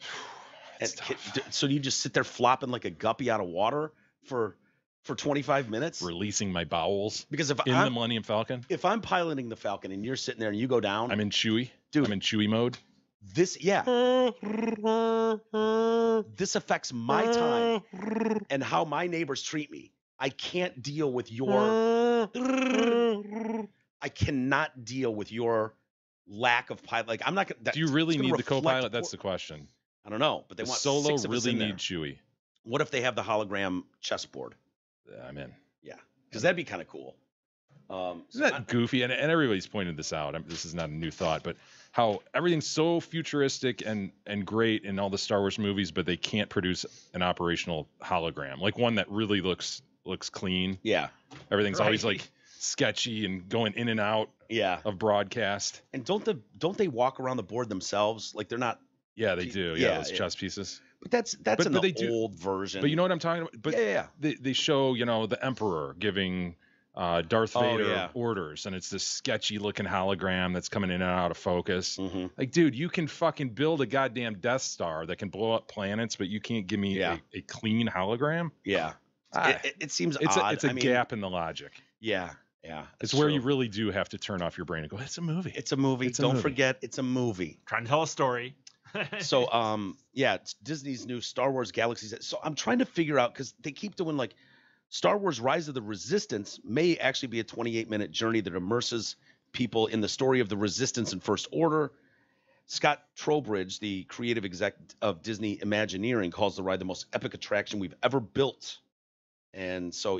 So you just sit there flopping like a guppy out of water for 25 minutes? Releasing my bowels because the Millennium Falcon? If I'm piloting the Falcon and you're sitting there and you go down... I'm in Chewie. Dude. I'm in Chewie mode. This affects my time and how my neighbors treat me. I can't deal with your... I cannot deal with your... lack of pilot. Like, I'm not gonna. Do you really need the co-pilot? That's the question. I don't know, but they want Solo 6 of us really in there. need Chewie. What if they have the hologram chessboard? I'm in. Yeah, because that'd be kind of cool. Isn't that goofy? And everybody's pointed this out. This is not a new thought, but how everything's so futuristic and great in all the Star Wars movies, but they can't produce an operational hologram, like one that really looks clean. Yeah, everything's always like sketchy and going in and out. Of broadcast. And don't they walk around the board themselves? Like, they're not. Yeah, they do. Yeah, those chess pieces. But that's an old version. But you know what I'm talking about? But they show, the Emperor giving Darth Vader orders, and it's this sketchy looking hologram that's coming in and out of focus. Mm-hmm. Like, dude, you can fucking build a goddamn Death Star that can blow up planets, but you can't give me a clean hologram. Yeah, it seems odd. It's a gap in the logic. Yeah. Yeah, it's where you really do have to turn off your brain and go, it's a movie. It's a movie. Don't forget, it's a movie. Trying to tell a story. So, it's Disney's new Star Wars Galaxy's. So I'm trying to figure out, because they keep doing like Star Wars Rise of the Resistance may actually be a 28-minute journey that immerses people in the story of the Resistance and First Order. Scott Trowbridge, the creative exec of Disney Imagineering, calls the ride the most epic attraction we've ever built. And so,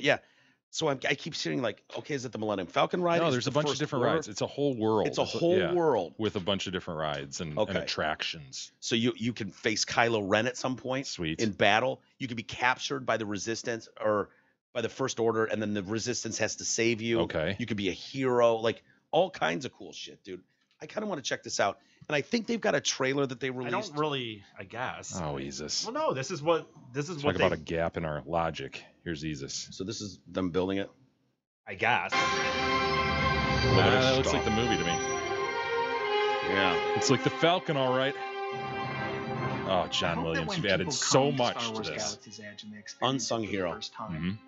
So I keep seeing like, okay, is it the Millennium Falcon ride? No, there's a bunch of different rides. It's a whole world. It's a whole world with a bunch of different rides and attractions. So you can face Kylo Ren at some point. Sweet. In battle. You can be captured by the Resistance or by the First Order, and then the Resistance has to save you. Okay. You could be a hero, like all kinds of cool shit, dude. I kind of want to check this out. And I think they've got a trailer that they released. I guess. Oh, Jesus. Well, no, this is what Talk about a gap in our logic. Here's Jesus. So this is them building it? I guess. That looks like the movie to me. Yeah. It's like the Falcon, all right. Oh, John Williams, you've added so much to this. Unsung hero.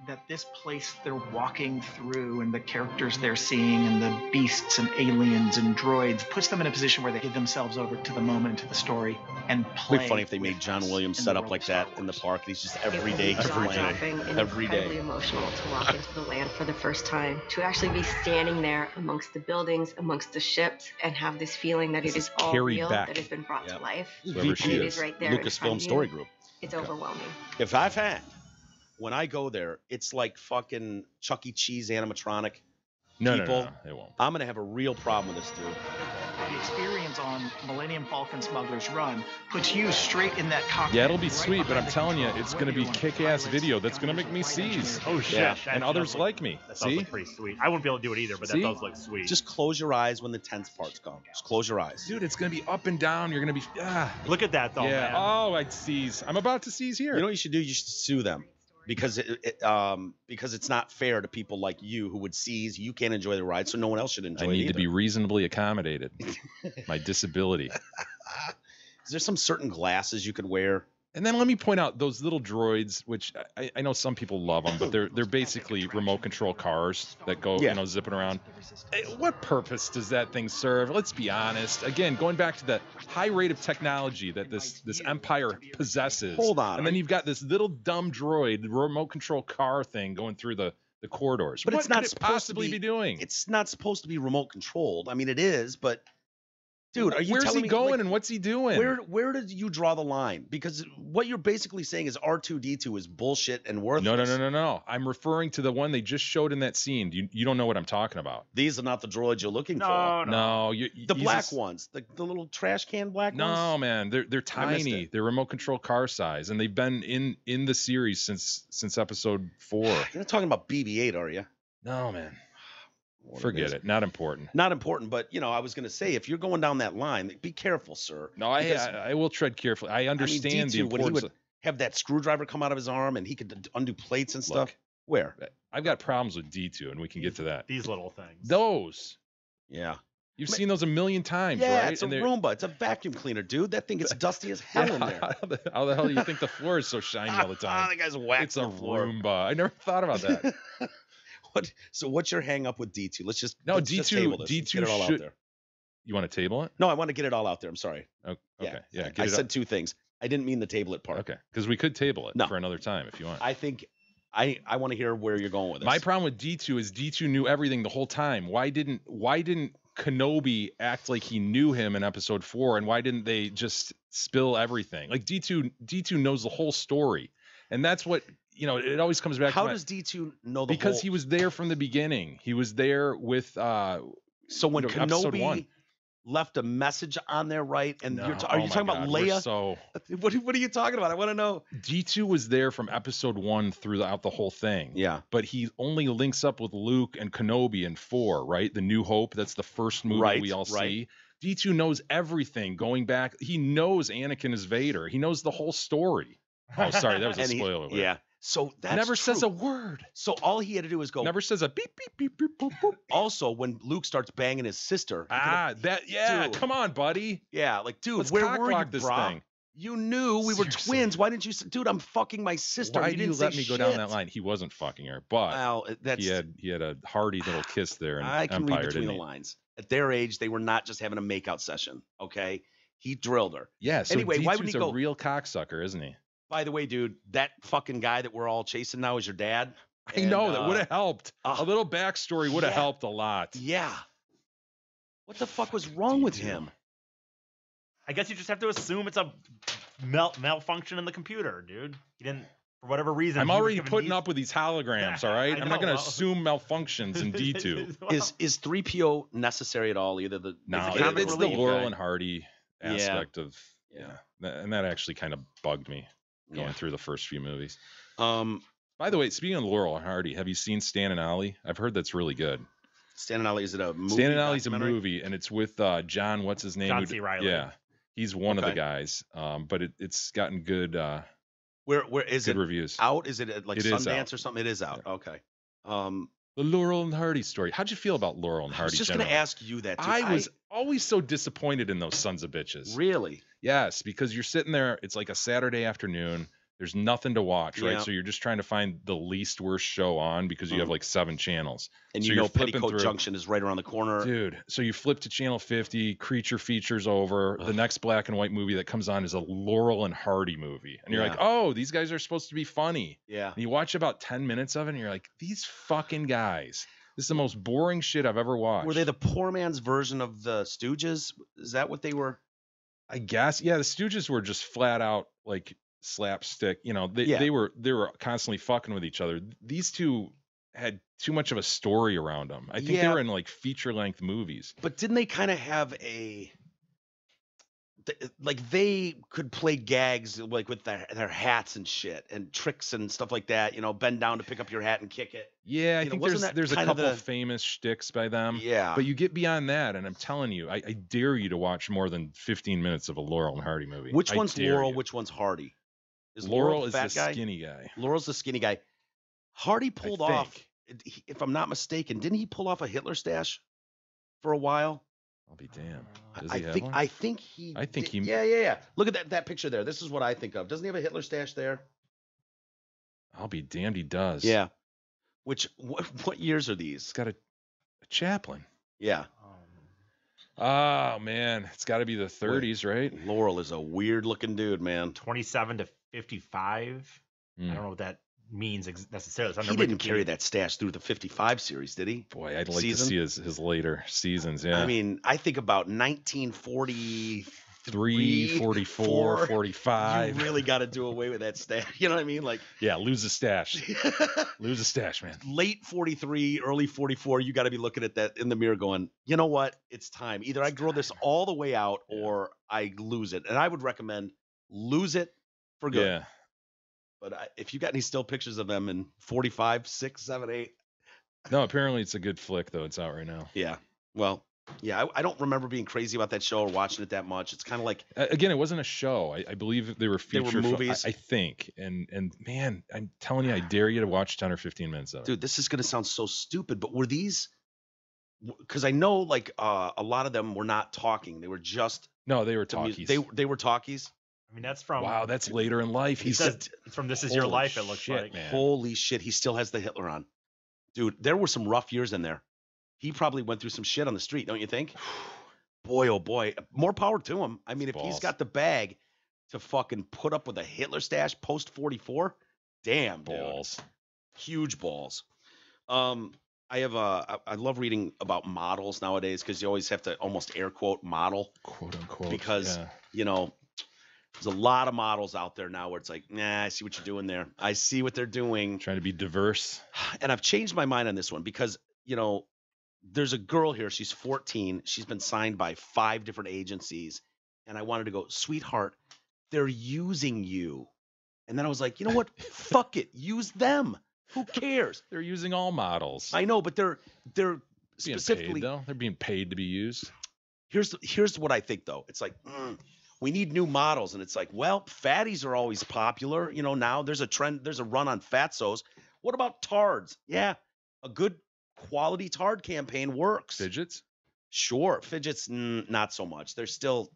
That this place they're walking through and the characters they're seeing and the beasts and aliens and droids puts them in a position where they give themselves over to the moment, to the story, and play. It'd be funny if they made John Williams set up like that in the park. He's just every day playing. Every day. Incredibly emotional to walk into the land for the first time, to actually be standing there amongst the buildings, amongst the ships, and have this feeling that it is all Carrie real, Beck. that has been brought to life. Whoever she It is. is right there in front Lucasfilm of Story you. Group. It's overwhelming. If I've had, when I go there, it's like fucking Chuck E. Cheese animatronic No, people. no, it won't. I'm going to have a real problem with this, dude. The experience on Millennium Falcon Smuggler's Run puts you straight in that cockpit. Yeah, it'll be right sweet, but I'm behind the telling you, controls, it's going to whether be you want kick-ass pilots, video that's going to make me flight seize. engineers. Oh shit! Yeah. That And does others look- like me. That does See? look pretty sweet. I wouldn't be able to do it either, but See? that does look sweet. Just close your eyes when the tense parts come. Just close your eyes. Dude, it's going to be up and down. You're going to be... look at that though, yeah. man. Oh, I'd seize. I'm about to seize here. You know what you should do? You should sue them because because it's not fair to people like you who would seize. You can't enjoy the ride, so no one else should enjoy I it need to either. be reasonably accommodated. My disability. Is there some certain glasses you could wear? And then let me point out those little droids, which I know some people love them, but they're basically remote control cars that go, Yeah. you know, zipping around. What purpose does that thing serve? Let's be honest. Again, going back to the high rate of technology that this empire possesses. Hold on. And then you've got this little dumb droid, remote control car thing going through the corridors. But what it's not could it supposed to possibly be doing? It's not supposed to be remote controlled. I mean, it is, but dude, are you Where's telling he me, going like, and what's he doing? where did you draw the line? Because what you're basically saying is R2D2 is bullshit and worthless. No. I'm referring to the one they just showed in that scene. You don't know what I'm talking about. These are not the droids you're looking for. No. No, The black ones, the little trash can black No, ones. man, they're I missed tiny. it. They're remote control car size, and they've been in the series since episode 4. You're not talking about BB-8, are you? No, man, What forget is. it. Not important. Not important, but I was going to say, if you're going down that line, be careful, sir. No, Because, I will tread carefully. I understand the D2, when he importance. would have that screwdriver come out of his arm and he could undo plates and stuff. Look. Where? I've got problems with D2, and we can get to that. These little things. Those Yeah. you've seen those a million times, Yeah, right? it's a they're- Roomba. It's a vacuum cleaner, dude. That thing gets dusty as hell in there. How the hell do you think the floor is so shiny all the time? That guy's whacked It's a the floor. Roomba. I never thought about that. So what's your hang up with D2? Let's just No, just D2 table this. Let's get it all should- out there. You want to table it? No, I want to get it all out there. I'm sorry. Oh, okay. Yeah. I said two things. I didn't mean the table it part. Okay, because we could table it No. for another time if you want. I think I want to hear where you're going with this. My problem with D2 is D2 knew everything the whole time. Why didn't Kenobi act like he knew him in episode 4, and why didn't they just spill everything? Like D2 knows the whole story, and that's what it always comes back. How to does D2 know the because whole... he was there from the beginning. He was there with So when episode 1. Kenobi left a message on there, right? And No, are you oh my talking about God, we're Leia? So What are you talking about? I want to know. D2 was there from episode 1 throughout the whole thing. Yeah. But he only links up with Luke and Kenobi in 4, right? The New Hope. That's the first movie Right, we all right. see. D2 knows everything going back. He knows Anakin is Vader. He knows the whole story. Oh, sorry, that was a And spoiler. alert. Yeah. So that's Never says a true. word. So all he had to do was go. Never says a beep beep beep beep boop boop. Also, when Luke starts banging his sister. Yeah, Dude. come on, buddy. Yeah, like, dude, Let's where cock were you, block this brah? thing. You knew we were Seriously. twins. Why didn't you say, dude, I'm fucking my sister. Why you do didn't you let say me go down shit. that line? He wasn't fucking her, but Well, that's he had a hearty little kiss there in I can Empire, read between didn't the he? lines. At their age, they were not just having a makeout session. Okay, he drilled her. Yeah. So Anyway, D2's why would he a go- real cocksucker, isn't he? By the way, dude, that fucking guy that we're all chasing now is your dad. I know that And, would have helped. uh, A little backstory would have yeah. helped a lot. Yeah. What the fuck was wrong with D2. him? I guess you just have to assume it's a malfunction in the computer, dude. He didn't, for whatever reason. I'm he was already given putting these- up with these holograms, Yeah, all right? I I'm not know, going to well. assume malfunctions in D2. Well, Is 3PO necessary at all? Either the No, It's a comic it's the relief, Laurel okay. and Hardy Yeah. aspect of, and that actually kind of bugged me going Yeah. through the first few movies. By By the way, speaking of Laurel and Hardy, have you seen Stan and Ollie? I've heard that's really good. Stan and Ollie, is it a movie? Stan and Ollie's a documentary? movie, and it's with John, what's his name? John Who C. d- Reilly. Yeah, he's one of the Okay. guys, but it's gotten good Where is good it reviews. out? Is it at like It is Sundance out. or something? It is out. Okay. The Laurel and Hardy story. How'd you feel about Laurel and I Hardy? was just going to generally? ask you that, too. I was always so disappointed in those sons of bitches. Really? Yes, because you're sitting there. It's like a Saturday afternoon. There's nothing to watch, right? Yeah. So you're just trying to find the least worst show on because you have like 7 channels. And so you you're know flipping Petticoat through. Junction is right around the corner. Dude, so you flip to channel 50, Creature Features over. The next black and white movie that comes on is a Laurel and Hardy movie. And you're like, oh, these guys are supposed to be funny. Yeah. And you watch about 10 minutes of it and you're like, these fucking guys. This is the most boring shit I've ever watched. Were they the poor man's version of the Stooges? Is that what they were? I guess. Yeah, the Stooges were just flat out like slapstick. You know, they were constantly fucking with each other. These two had too much of a story around them. I think they were in like feature length movies. But didn't they kind of have like they could play gags like with their hats and shit and tricks and stuff like that, you know, bend down to pick up your hat and kick it. Yeah, I think there's a couple famous shticks by them. Yeah. But you get beyond that, and I'm telling you, I dare you to watch more than 15 minutes of a Laurel and Hardy movie. Which one's Laurel? Which one's Hardy? Is Laurel is the skinny guy. Laurel's the skinny guy. Hardy pulled off, if I'm not mistaken, didn't he pull off a Hitler stash for a while? I'll be damned. I think he. Yeah. Look at that picture there. This is what I think of. Doesn't he have a Hitler stash there? I'll be damned, he does. Yeah. What years are these? It's got a chaplain. Yeah. Oh man, it's got to be the 30s, right? Laurel is a weird looking dude, man. 27 to 55. I don't know what that means necessarily. He didn't carry that stash through the 55 series, did he? Boy, I'd like to see his later seasons. Yeah. I mean, I think about 1943, 44, 45. You really got to do away with that stash. You know what I mean? Like, yeah, lose the stash. Lose the stash, man. Late 43, early 44, you got to be looking at that in the mirror going, you know what? It's time. Either I grow this all the way out or I lose it. And I would recommend lose it for good. Yeah. But if you got any still pictures of them in 45, 6, 7, 8. No, apparently it's a good flick, though. It's out right now. Yeah. Well, yeah, I don't remember being crazy about that show or watching it that much. It's kind of like. Again, it wasn't a show. I believe they were feature movies. I think. And man, I'm telling you, I dare you to watch 10 or 15 minutes of it. Dude, this is going to sound so stupid, but were these. Because I know like a lot of them were not talking. They were just. No, they were talkies. They were talkies. I mean, that's from. Wow, that's later in life. He said it's from This Is Your Life, it looks like. Man. Holy shit, he still has the Hitler on. Dude, there were some rough years in there. He probably went through some shit on the street, don't you think? Boy, oh boy. More power to him. I mean, if he's got the bag to fucking put up with a Hitler stash post 44, damn, balls. Dude. Huge balls. I love reading about models nowadays because you always have to almost air quote model. Quote unquote. Because, you know, there's a lot of models out there now where it's like, nah, I see what you're doing there. I see what they're doing. Trying to be diverse. And I've changed my mind on this one because, you know, there's a girl here. She's 14. She's been signed by 5 different agencies. And I wanted to go, sweetheart, they're using you. And then I was like, you know what? Fuck it. Use them. Who cares? They're using all models. I know, but they're being specifically. paid, though. They're being paid to be used. Here's what I think, though. It's like, we need new models. And it's like, well, fatties are always popular. You know, now there's a trend. There's a run on fatsos. What about tards? Yeah, a good quality tard campaign works. Fidgets? Sure. Fidgets, not so much. There's still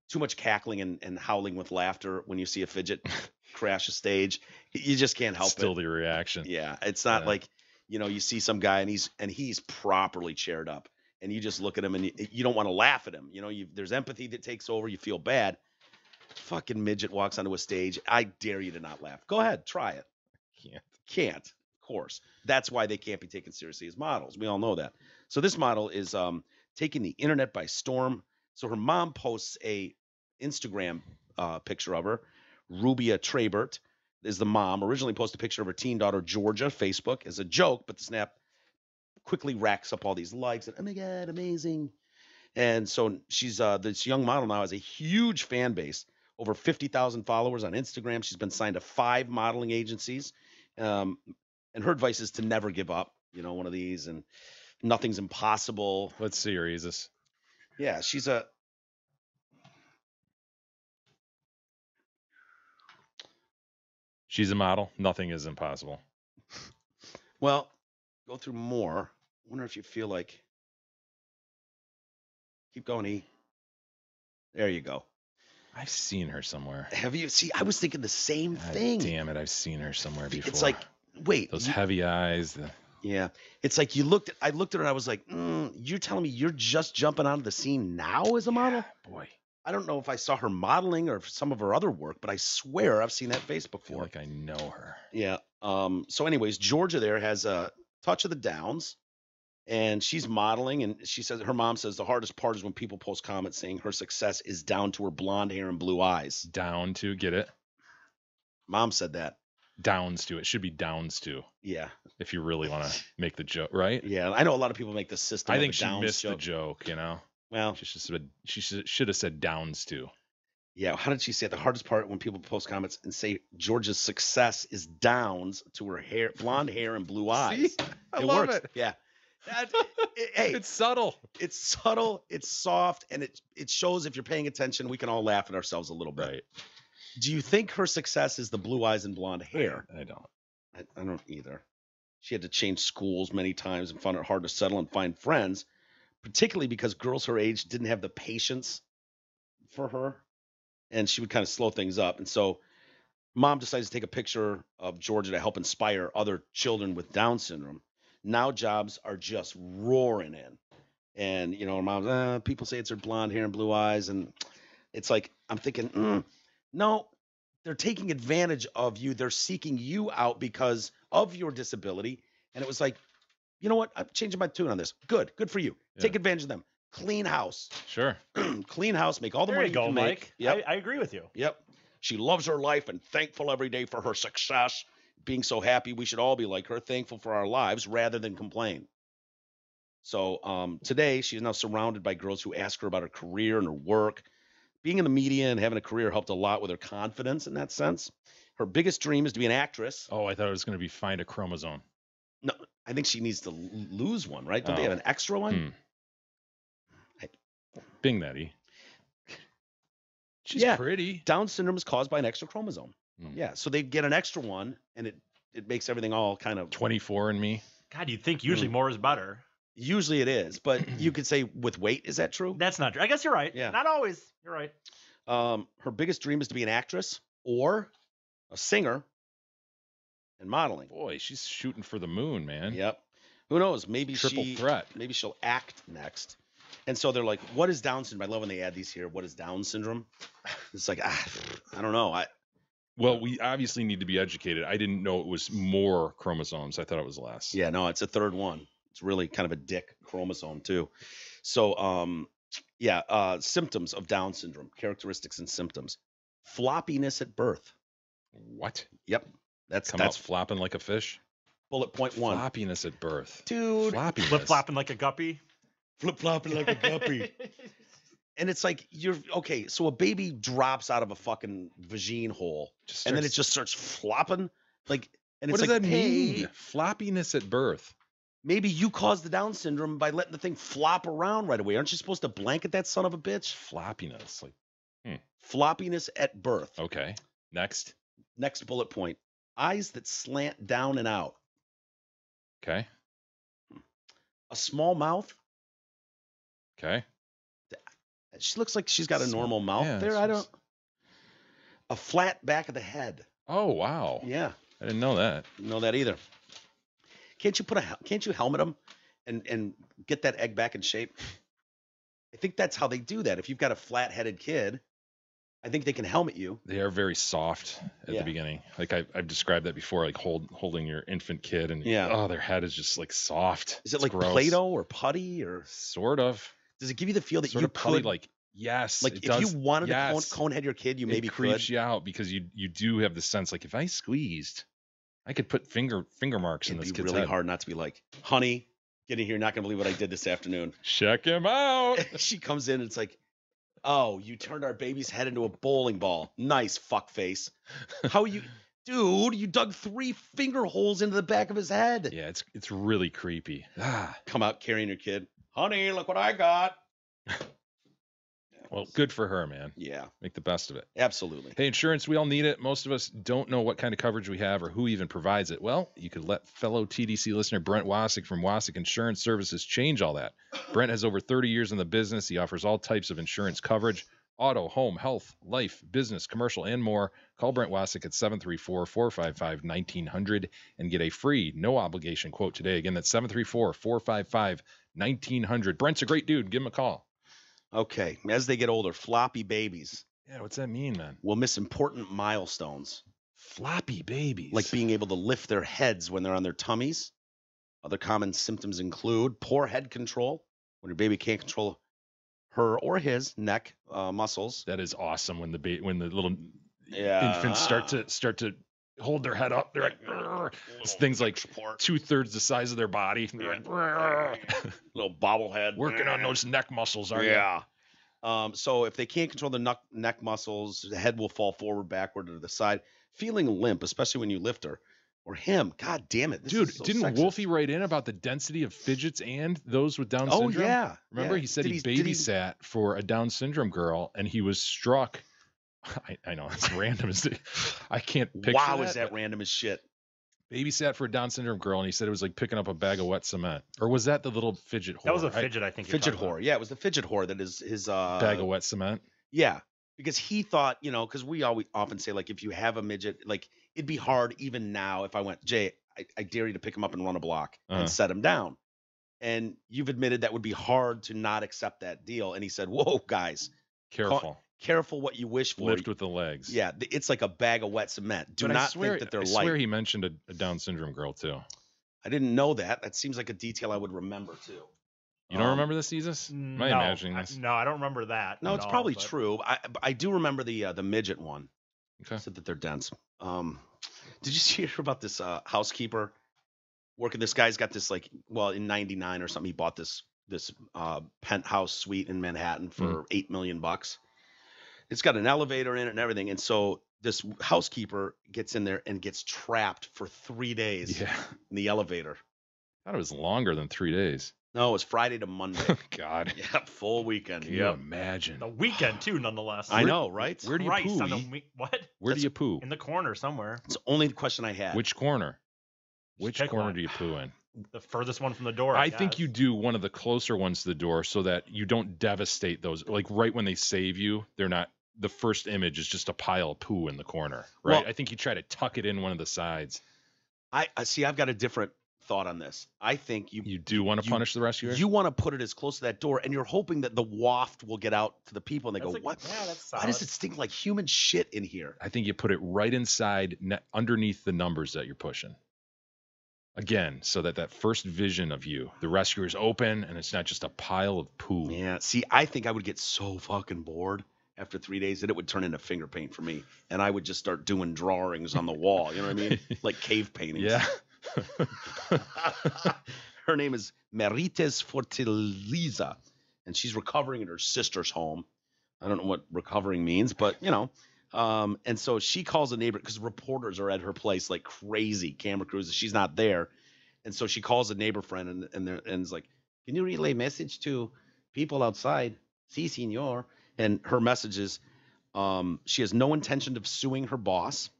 too much cackling and howling with laughter when you see a fidget crash a stage. You just can't help it. Still the reaction. Yeah. It's not like, you know, you see some guy and he's properly chaired up. And you just look at him and you don't want to laugh at him. You know, there's empathy that takes over. You feel bad. Fucking midget walks onto a stage. I dare you to not laugh. Go ahead. Try it. Can't. Of course. That's why they can't be taken seriously as models. We all know that. So this model is taking the internet by storm. So her mom posts a Instagram picture of her. Rubia Traebert is the mom. Originally posted a picture of her teen daughter, Georgia, Facebook as a joke, but the snap quickly racks up all these likes and oh my god, amazing. And so she's this young model now has a huge fan base, over 50,000 followers on Instagram. She's been signed to 5 modeling agencies, and her advice is to never give up. You know, one of these, and nothing's impossible. Let's see her, Isis. Yeah, she's a model. Nothing is impossible. Well, go through more. Wonder if you feel like. Keep going, E. There you go. I've seen her somewhere. Have you? See, I was thinking the same thing. Damn it, I've seen her somewhere before. It's like, wait. Those heavy eyes. Yeah. It's like I looked at her and I was like, you're telling me you're just jumping onto the scene now as a model? Boy. I don't know if I saw her modeling or some of her other work, but I swear I've seen that face before. I feel like I know her. Yeah. So anyways, Georgia there has a touch of the Downs, and she's modeling, and she says, her mom says the hardest part is when people post comments saying her success is down to her blonde hair and blue eyes. Down to, get it? Mom said that. Downs to. It should be downs to. Yeah. If you really want to make the joke, right? Yeah. I know a lot of people make the system. I think she Downs missed joke. the joke, you know? Well, she should have said downs to. Yeah. How did she say it? The hardest part when people post comments and say Georgia's success is downs to her hair, blonde hair and blue eyes. See? I love works. it. Yeah. Hey, it's subtle. It's subtle. It's soft, and it shows if you're paying attention. We can all laugh at ourselves a little bit. Right. Do you think her success is the blue eyes and blonde hair? I don't. I don't either. She had to change schools many times and found it hard to settle and find friends, particularly because girls her age didn't have the patience for her, and she would kind of slow things up. And so mom decides to take a picture of Georgia to help inspire other children with Down syndrome. Now jobs are just roaring in. And, you know, her mom's, people say it's her blonde hair and blue eyes. And it's like, I'm thinking, no, they're taking advantage of you. They're seeking you out because of your disability. And it was like, you know what? I'm changing my tune on this. Good for you. Yeah. Take advantage of them. Clean house. Sure. Clean house. Make all the money you can Mike. make. Yep. I agree with you. Yep. She loves her life and thankful every day for her success. Being so happy, we should all be like her, thankful for our lives rather than complain. So today, she is now surrounded by girls who ask her about her career and her work. Being in the media and having a career helped a lot with her confidence in that sense. Her biggest dream is to be an actress. Oh, I thought it was going to be find a chromosome. No, I think she needs to lose one, right? Don't they have an extra one? Bing that, E. She's pretty. Down syndrome is caused by an extra chromosome. Yeah, so they get an extra one, and it makes everything all kind of 24 in me. God, you'd think usually more is better. Usually it is, but you could say with weight, is that true? That's not true. I guess you're right. Yeah. Not always. You're right. Her biggest dream is to be an actress or a singer and modeling. Boy, she's shooting for the moon, man. Yep. Who knows? Maybe Triple threat. Maybe she'll act next. And so they're like, what is Down syndrome? I love when they add these here. What is Down syndrome? It's like, I don't know. Well, we obviously need to be educated. I didn't know it was more chromosomes. I thought it was less. Yeah, no, it's a third one. It's really kind of a dick chromosome too. So, symptoms of Down syndrome, characteristics and symptoms. Floppiness at birth. What? Yep. That's That's flopping like a fish. bullet point one. Floppiness at birth. Dude. Floppiness. Flip flopping like a guppy. Flip flopping like a guppy. And it's like okay, so a baby drops out of a fucking vagine hole, and then it just starts flopping. Like, and what it's does like, that mean? Floppiness at birth. Maybe you caused the Down syndrome by letting the thing flop around right away. Aren't you supposed to blanket that son of a bitch? Floppiness, like floppiness at birth. Okay. Next bullet point: eyes that slant down and out. Okay. A small mouth. Okay. She looks like she's got a normal mouth yeah, there. A flat back of the head. Oh wow. Yeah. I didn't know that. Didn't know that either. Can't you helmet them and get that egg back in shape? I think that's how they do that. If you've got a flat-headed kid, I think they can helmet you. They are very soft at the beginning. Like I've described that before, like holding your infant kid and their head is just like soft. Is it like Play-Doh or putty or sort of? Does it give you the feel that sort you of putty, could like yes, like it if does. you wanted Yes. to conehead your kid, you maybe it creeps could. you out because you do have the sense like if I squeezed, I could put finger marks in this It'd be kid's really head. hard not to be like, honey, get in here. You're not gonna believe what I did this afternoon. Check him out. She comes in and it's like, oh, you turned our baby's head into a bowling ball. Nice fuckface. How you, dude? You dug 3 finger holes into the back of his head. Yeah, it's really creepy. Come out carrying your kid. Honey, look what I got. Well, good for her, man. Yeah, Make the best of it. absolutely. Hey, insurance, we all need it. Most of us don't know what kind of coverage we have or who even provides it. Well, you could let fellow TDC listener Brent Wasick from Wasick Insurance Services change all that. Brent has over 30 years in the business. He offers all types of insurance coverage: auto, home, health, life, business, commercial, and more. Call Brent Wasick at 734-455-1900 and get a free, no-obligation quote today. Again, that's 734-455-1900. Brent's a great dude. Give him a call. Okay, as they get older, floppy babies Yeah, what's that mean, man? will miss important milestones, Floppy babies. like being able to lift their heads when they're on their tummies. Other common symptoms include poor head control, when your baby can't control her or his neck muscles. That is awesome when the little Yeah. infants start to hold their head up. They're like, "Grr." It's things like Support. 2/3 the size of their body. They're like, "Grr." Little bobblehead. Working on those neck muscles, are you? Yeah. So if they can't control the neck muscles, the head will fall forward, backward, or to the side, feeling limp, especially when you lift her or him. God damn it, this Dude, is so didn't sexist. Wolfie write in about the density of fidgets and those with Down Oh syndrome? yeah. Remember, yeah. he said he Did he- babysat for a Down syndrome girl, and he was struck. I know it's random. I can't picture Wow, that, is that but random as shit? babysat for a Down syndrome girl, and he said it was like picking up a bag of wet cement. Or was that the little fidget whore? That was a fidget, I think. you're Fidget talking about. whore. Yeah, it was the fidget whore that is his bag of wet cement. Yeah, because he thought, because we always often say, like, if you have a midget, like, it'd be hard even now if I went, Jay, I dare you to pick him up and run a block and set him down. And you've admitted that would be hard to not accept that deal. And he said, whoa, guys, careful what you wish for. Lift with the legs. Yeah, it's like a bag of wet cement. Do But not think that they're I light. swear he mentioned a Down syndrome girl too. I didn't know that. That seems like a detail I would remember too. You don't remember this, Jesus? Am I No, imagining this? No, I don't remember that. No, at it's all, probably but- true. I do remember the midget one. Okay. Said that they're dense. Did you hear about this housekeeper working? This guy's got this, like, well, in '99 or something, he bought this penthouse suite in Manhattan for $8 million. It's got an elevator in it and everything. And so this housekeeper gets in there and gets trapped for 3 days Yeah. in the elevator. I thought it was longer than 3 days. No, it was Friday to Monday. God. Yeah, full weekend. Can you Yeah, imagine? The weekend too, nonetheless. I know, right? Where do you Christ, poo? on the E? what? Where do you poo? In the corner somewhere. It's the only question I had. Which corner? Which pick corner one. do you poo in? The furthest one from the door. I think guess. you do one of the closer ones to the door so that you don't devastate those. Like right when they save you, they're not. The first image is just a pile of poo in the corner, right? Well- I think you try to tuck it in one of the sides. I see. I've got a different thought on this. I think You do want to punish the rescuers? you want to put it as close to that door, and you're hoping that the waft will get out to the people, and they That's go, a- "What? Yeah, that's Why solid. does it stink like human shit in here?" I think you put it right inside, underneath the numbers that you're pushing. Again, so that first vision of you, the rescuer's open, and it's not just a pile of poo. Yeah. See, I think I would get so fucking bored after 3 days that it would turn into finger paint for me, and I would just start doing drawings on the wall. You know what I mean? Like cave paintings. Yeah. Her name is Marites Fortaliza, and she's recovering at her sister's home. I don't know what recovering means, but and so she calls a neighbor because reporters are at her place like crazy, camera crews. She's not there, and so she calls a neighbor friend and is like, "Can you relay message to people outside? Si, senor." And her message is, she has no intention of suing her boss.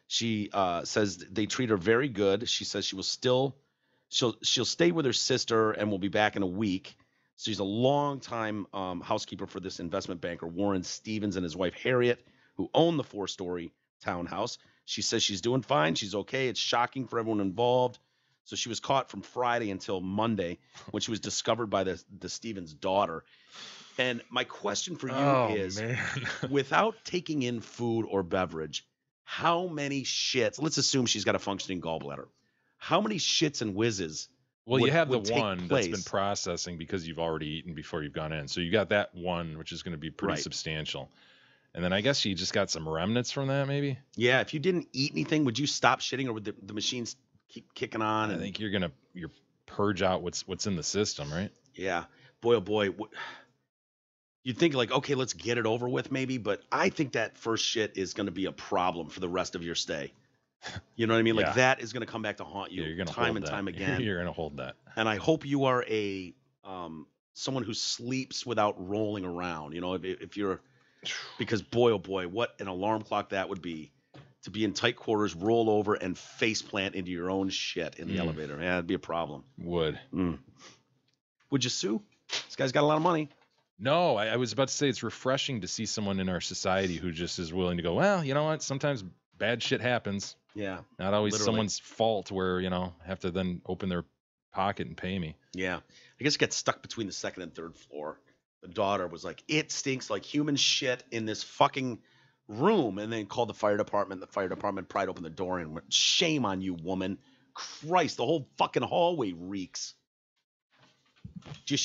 She says they treat her very good. She says she'll stay with her sister and will be back in a week. So she's a longtime housekeeper for this investment banker, Warren Stevens, and his wife, Harriet, who own the 4-story townhouse. She says she's doing fine. She's okay. It's shocking for everyone involved. So she was caught from Friday until Monday when she was discovered by the Stevens' daughter. And my question for you is, man. without taking in food or beverage, how many shits, let's assume she's got a functioning gallbladder, how many shits and whizzes Well, would- you have the would take one that's place? been processing because you've already eaten before you've gone in. So you got that one, which is going to be pretty Right. substantial. And then I guess you just got some remnants from that, maybe. Yeah, if you didn't eat anything, would you stop shitting, or would the machines keep kicking on? I And think you're purge out what's in the system, right? yeah, boy, oh boy. You'd think like, okay, let's get it over with maybe, but I think that first shit is going to be a problem for the rest of your stay. You know what I mean? Yeah. Like that is going to come back to haunt you Yeah, you're gonna time hold and that. time again. You're going to hold that. And I hope you are someone who sleeps without rolling around. You know, if you're, because boy, oh boy, what an alarm clock that would be to be in tight quarters, roll over, and face plant into your own shit in the elevator. Yeah, it'd be a problem. Would. Would you sue? This guy's got a lot of money. No, I was about to say it's refreshing to see someone in our society who just is willing to go, well, you know what? Sometimes bad shit happens. Yeah. Not always literally. someone's fault where, you know, have to then open their pocket and pay me. Yeah. I guess it got stuck between the second and third floor. The daughter was like, it stinks like human shit in this fucking room, and then called the fire department. The fire department pried open the door and went, shame on you, woman. Christ, the whole fucking hallway reeks. Do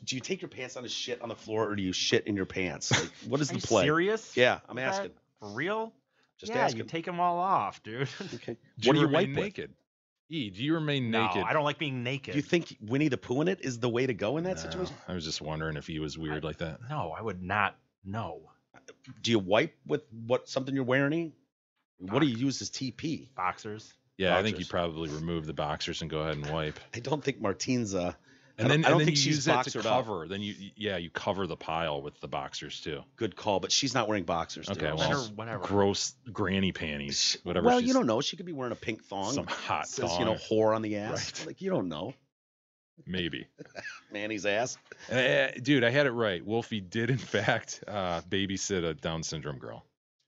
you take your pants on to shit on the floor, or do you shit in your pants? Like, what is Are the you play? serious? Yeah, I'm Is that asking. For real? Just yeah, asking. you take them all off, dude. Okay. Do What do you remain wipe with? naked? E, do you remain No, naked? I don't like being naked. Do you think Winnie the Pooh in it is the way to go in that situation? I was just wondering if he was weird like that. No, I would not. No. Do you wipe with something you're wearing? What do you use as TP? Boxers. Yeah, I think you Boxers. probably remove the boxers and go ahead and wipe. I don't think Martine's And then, I don't and then think you she's use that to boxered up. cover. Then you cover the pile with the boxers too. Good call, but she's not wearing boxers. Okay, dude. well, Or whatever. gross granny panties, whatever. Well, she's, you don't know. She could be wearing a pink thong. some hot It says, thong, you know, whore on the ass. Right. Like, you don't know. maybe. Manny's ass. Dude, I had it right. Wolfie did in fact babysit a Down syndrome girl,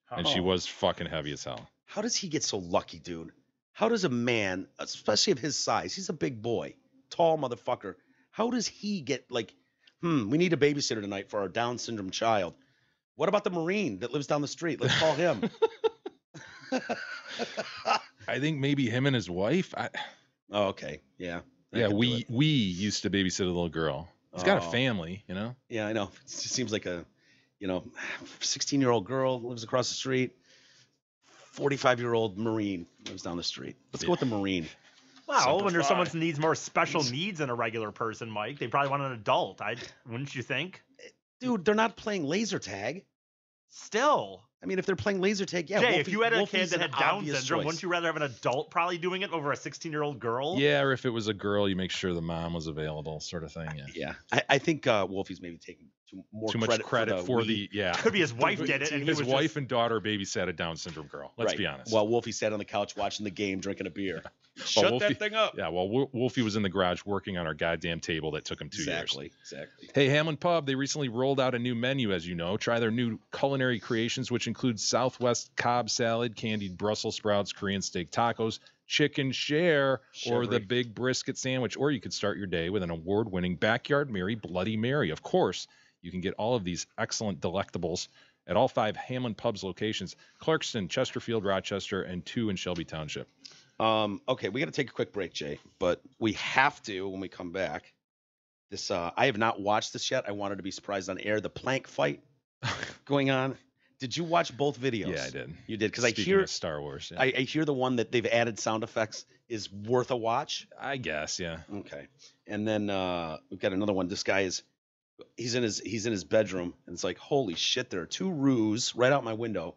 and she Oh. was fucking heavy as hell. How does he get so lucky, dude? How does a man, especially of his size, he's a big boy, tall motherfucker. How does he get like, we need a babysitter tonight for our Down syndrome child. What about the Marine that lives down the street? Let's call him. I think maybe him and his wife. Oh, okay. Yeah. That Yeah, could do it. we used to babysit a little girl. He's got a Oh. family, you know. Yeah, I know. It just seems like a, 16-year-old girl lives across the street. 45-year-old Marine lives down the street. Let's go with the Marine. Well, when there's someone Simplify. who needs more special needs than a regular person, Mike, they probably want an adult. Wouldn't you think? Dude, they're not playing laser tag. Still. I mean, if they're playing laser tag, yeah. Jay, if you had a Wolfie's kid that an had Down obvious syndrome, choice. wouldn't you rather have an adult probably doing it over a 16-year-old girl? Yeah, or if it was a girl, you make sure the mom was available, sort of thing. Yeah. Yeah, I think Wolfie's maybe taking Too much credit for the Could be his wife did it, and he his was wife just, and daughter babysat a Down syndrome girl. Let's Right. be honest. While Wolfie sat on the couch watching the game, drinking a beer. Well, Shut Wolfie- that thing up. Yeah, well, Wolfie was in the garage working on our goddamn table that took him 2 years. Exactly. Hey, Hamlin Pub, they recently rolled out a new menu, as you know. Try their new culinary creations, which include Southwest Cobb salad, candied Brussels sprouts, Korean steak tacos, chicken share, or the Chevry. big brisket sandwich. Or you could start your day with an award-winning Backyard Mary Bloody Mary. Of course, you can get all of these excellent delectables at all 5 Hamlin Pubs locations: Clarkston, Chesterfield, Rochester, and 2 in Shelby Township. Okay, we got to take a quick break, Jay, but we have to when we come back. This I have not watched this yet. I wanted to be surprised on air. The plank fight going on. Did you watch both videos? Yeah, I did. You did, because I Speaking hear of Star Wars. Yeah. I hear the one that they've added sound effects is worth a watch. I guess, yeah. Okay, and then we've got another one. This guy he's in his bedroom, and it's like, holy shit, there are 2 roos right out my window,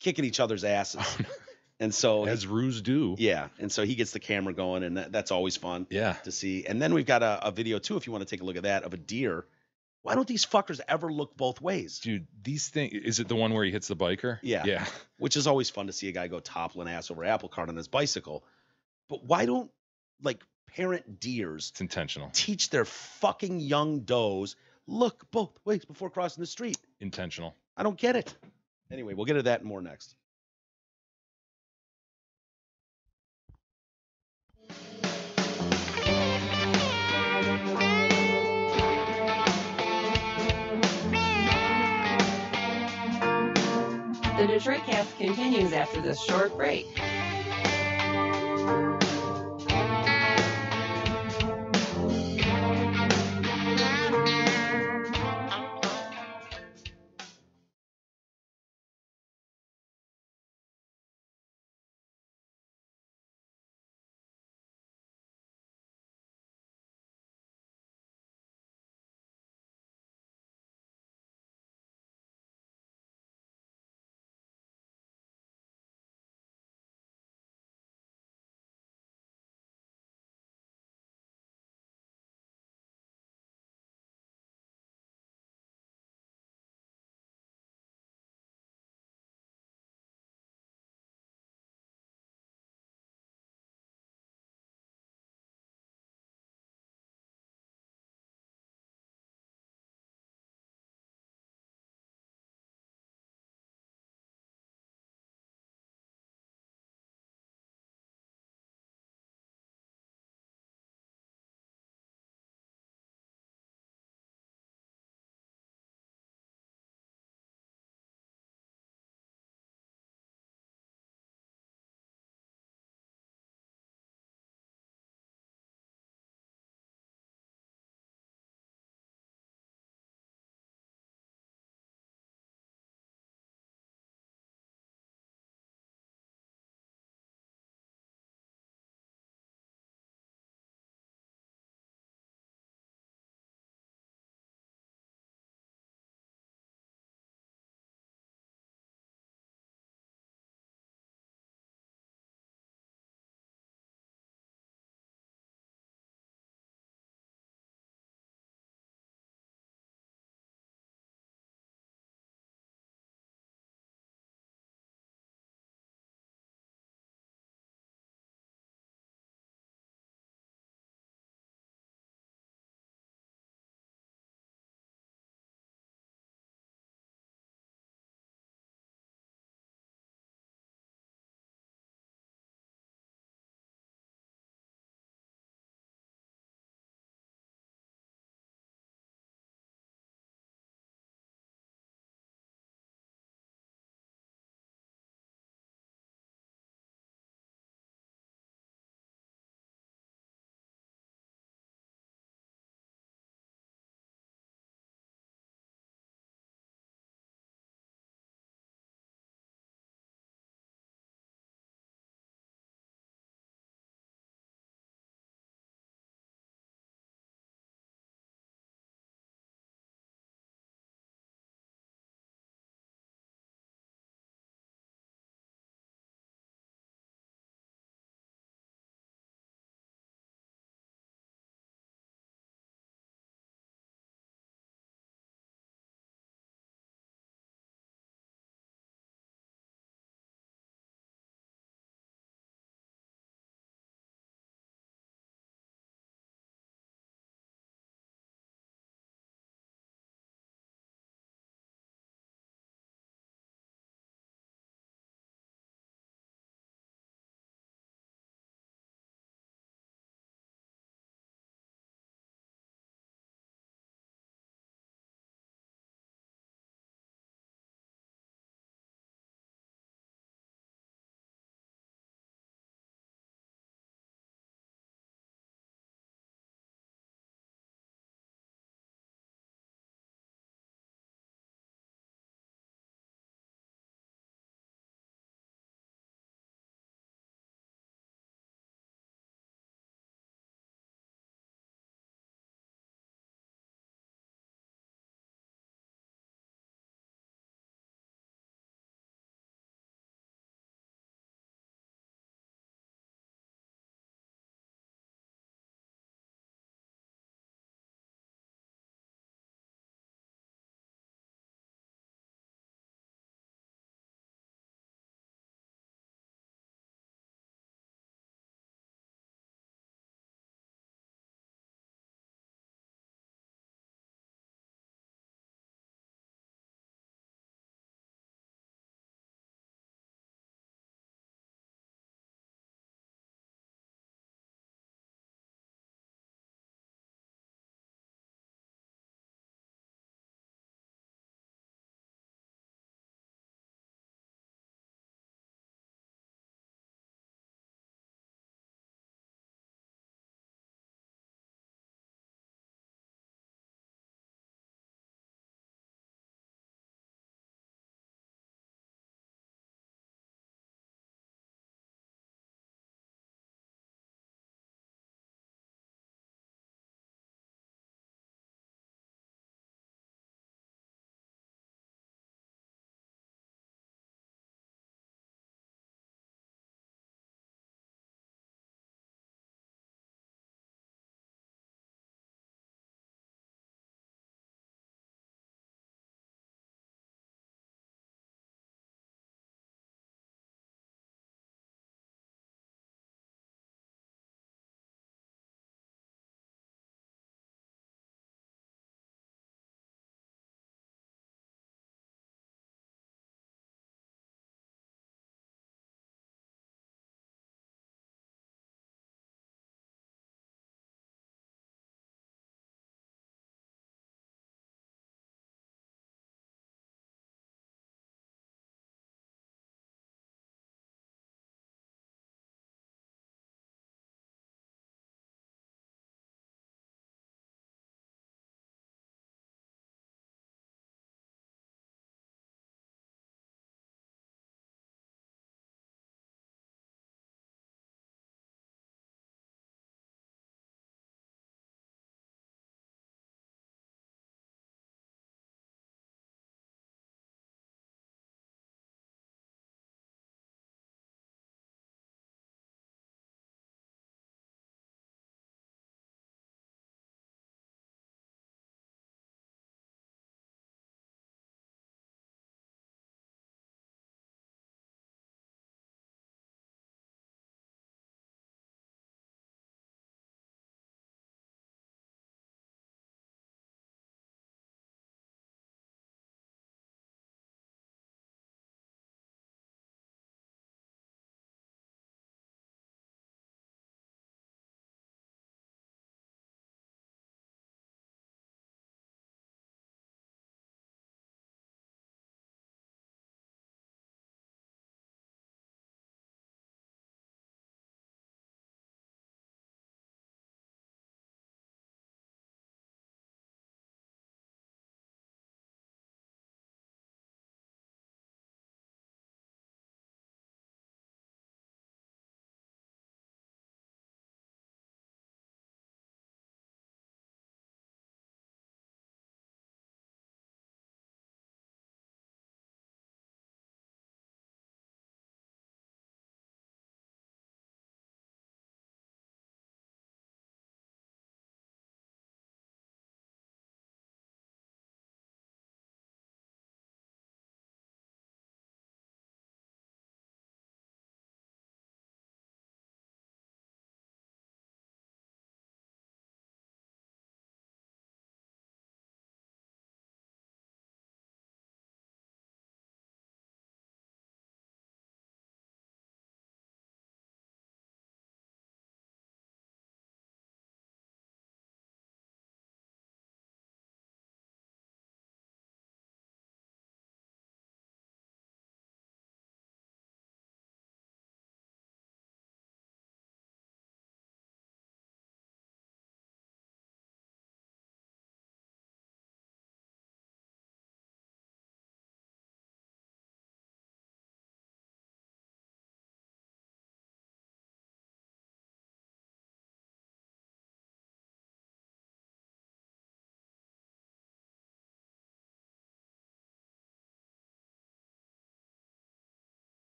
kicking each other's asses, and so As ruse do. yeah, and so he gets the camera going, and that's always fun Yeah. to see. And then we've got a video too, if you want to take a look at that, of a deer. Why don't these fuckers ever look both ways? Dude, these things, is it the one where he hits the biker? Yeah. Yeah. Which is always fun to see a guy go toppling ass over apple cart on his bicycle. But why don't parent deers It's intentional. teach their fucking young does look both ways before crossing the street? Intentional. I don't get it. Anyway, we'll get to that and more next. The Detroit Cast continues after this short break.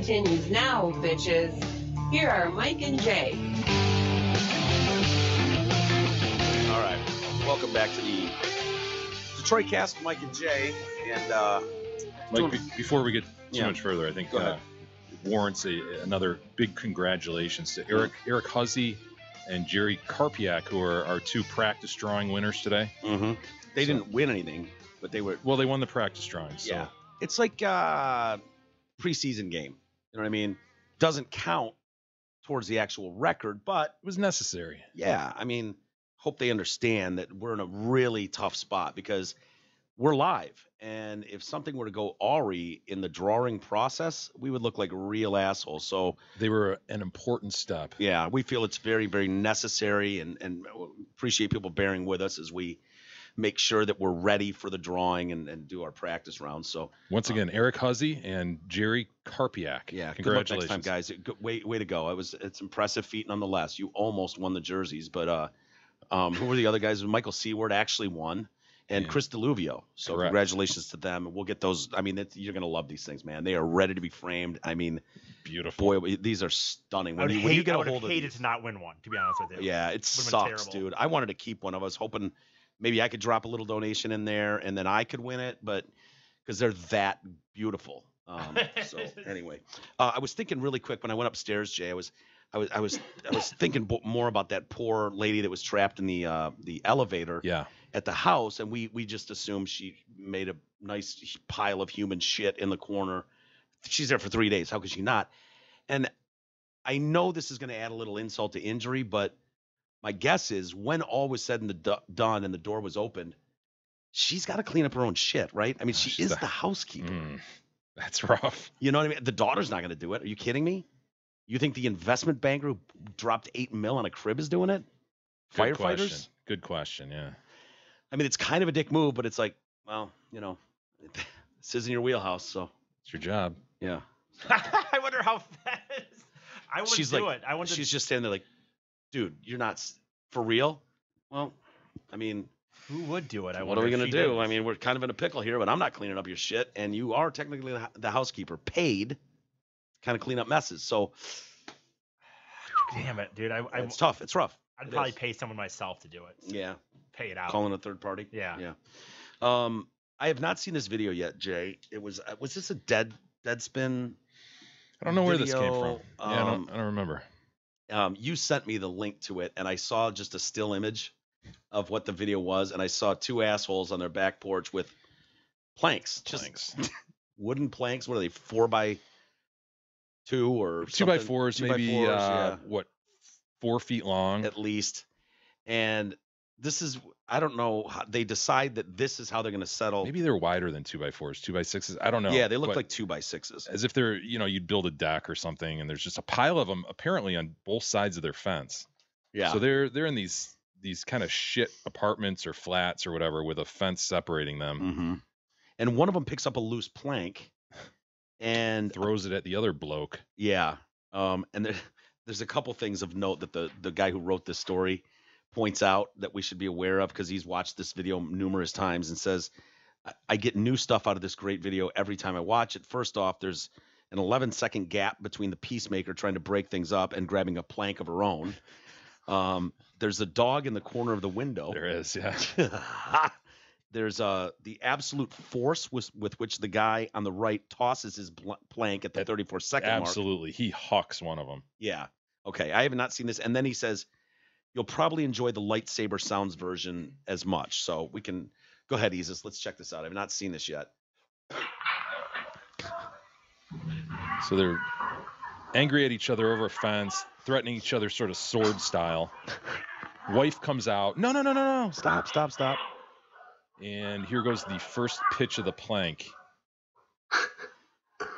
continues now, bitches. Here are Mike and Jay. All right. Welcome back to the Detroit Cast with Mike and Jay. And Mike, before we get too Yeah. much further, I think Go ahead. it warrants another big congratulations to Eric Huzzy and Jerry Karpiak, who are our 2 practice drawing winners today. Mm-hmm. They didn't win anything, but they were. Well, they won the practice drawing. So. Yeah. It's like a preseason game. You know what I mean? Doesn't count towards the actual record, but It was necessary. yeah, I mean, hope they understand that we're in a really tough spot because we're live. And if something were to go awry in the drawing process, we would look like real assholes. So They were an important step. yeah, we feel it's very, very necessary and appreciate people bearing with us as we make sure that we're ready for the drawing and do our practice rounds. So Once again, Eric Huzzy and Jerry Karpiak. yeah, Congratulations. good luck next time, guys. Way to go. It's impressive feat nonetheless. You almost won the jerseys, but who were the other guys? Michael Seward actually won, and Yeah. Chris DeLuvio. So Correct. congratulations to them. We'll get those. I mean, you're gonna love these things, man. They are ready to be framed. I mean, Beautiful. boy, these are stunning. I would When you get I a would have hold of hated these, to not win one, to be honest with you. yeah, it Would've been sucks, terrible. dude. I wanted to keep one. I was hoping maybe I could drop a little donation in there and then I could win it, but because they're that beautiful. So anyway, I was thinking really quick when I went upstairs, Jay. I was thinking more about that poor lady that was trapped in the elevator Yeah. at the house, and we just assumed she made a nice pile of human shit in the corner. She's there for 3 days. How could she not? And I know this is going to add a little insult to injury, but my guess is when all was said and done and the door was opened, she's got to clean up her own shit, right? I mean, she She's is the- the housekeeper. That's rough. You know what I mean? The daughter's not going to do it. Are you kidding me? You think the investment banker who dropped $8 million on a crib is doing it? Good Firefighters? question. Good question. Yeah. I mean, it's kind of a dick move, but it's like, well, you know, this isn't your wheelhouse, so It's your job. yeah. I wonder how fast. I wouldn't She's do like, it. I wouldn't. she's just standing there like, dude, you're not for real? Well, I mean, Who would do it? I what wonder are we if going to she do? did. I mean, we're kind of in a pickle here, but I'm not cleaning up your shit, and you are technically the housekeeper, paid to kind of clean up messes. So damn it, dude. it's tough. It's rough. I'd It probably is. pay someone myself to do it. Yeah, Pay it out. calling a third party. Yeah. Yeah. I have not seen this video yet, Jay. It was this a Deadspin? I don't know where this came from. Video, Yeah, I don't remember. You sent me the link to it, and I saw just a still image of what the video was, and I saw 2 assholes on their back porch with planks, just Planks. wooden planks. What are they, 4x2 or 2x4s, something? maybe 2x4s, yeah, what, 4 feet long? at least. And this is, I don't know, they decide that this is how they're going to settle. Maybe they're wider than 2x4s, 2x6s. I don't know. Yeah, they look but like 2x6s. as if they're, you'd build a deck or something, and there's just a pile of them apparently on both sides of their fence. Yeah. So they're in these kind of shit apartments or flats or whatever with a fence separating them. Mm-hmm. And one of them picks up a loose plank and Throws it at the other bloke. yeah. And there's a couple things of note that the guy who wrote this story points out that we should be aware of because he's watched this video numerous times and says, I get new stuff out of this great video every time I watch it. First off, there's an 11-second gap between the peacemaker trying to break things up and grabbing a plank of her own. There's a dog in the corner of the window. There is, yeah. There's the absolute force with which the guy on the right tosses his plank at the 34-second mark. Absolutely. He hucks one of them. Yeah. Okay. I have not seen this. And then he says, you'll probably enjoy the lightsaber sounds version as much. So we can go ahead, Isis. Let's check this out. I've not seen this yet. So they're angry at each other over a fence, threatening each other sort of sword style. Wife comes out. No. Stop. And here goes the first pitch of the plank.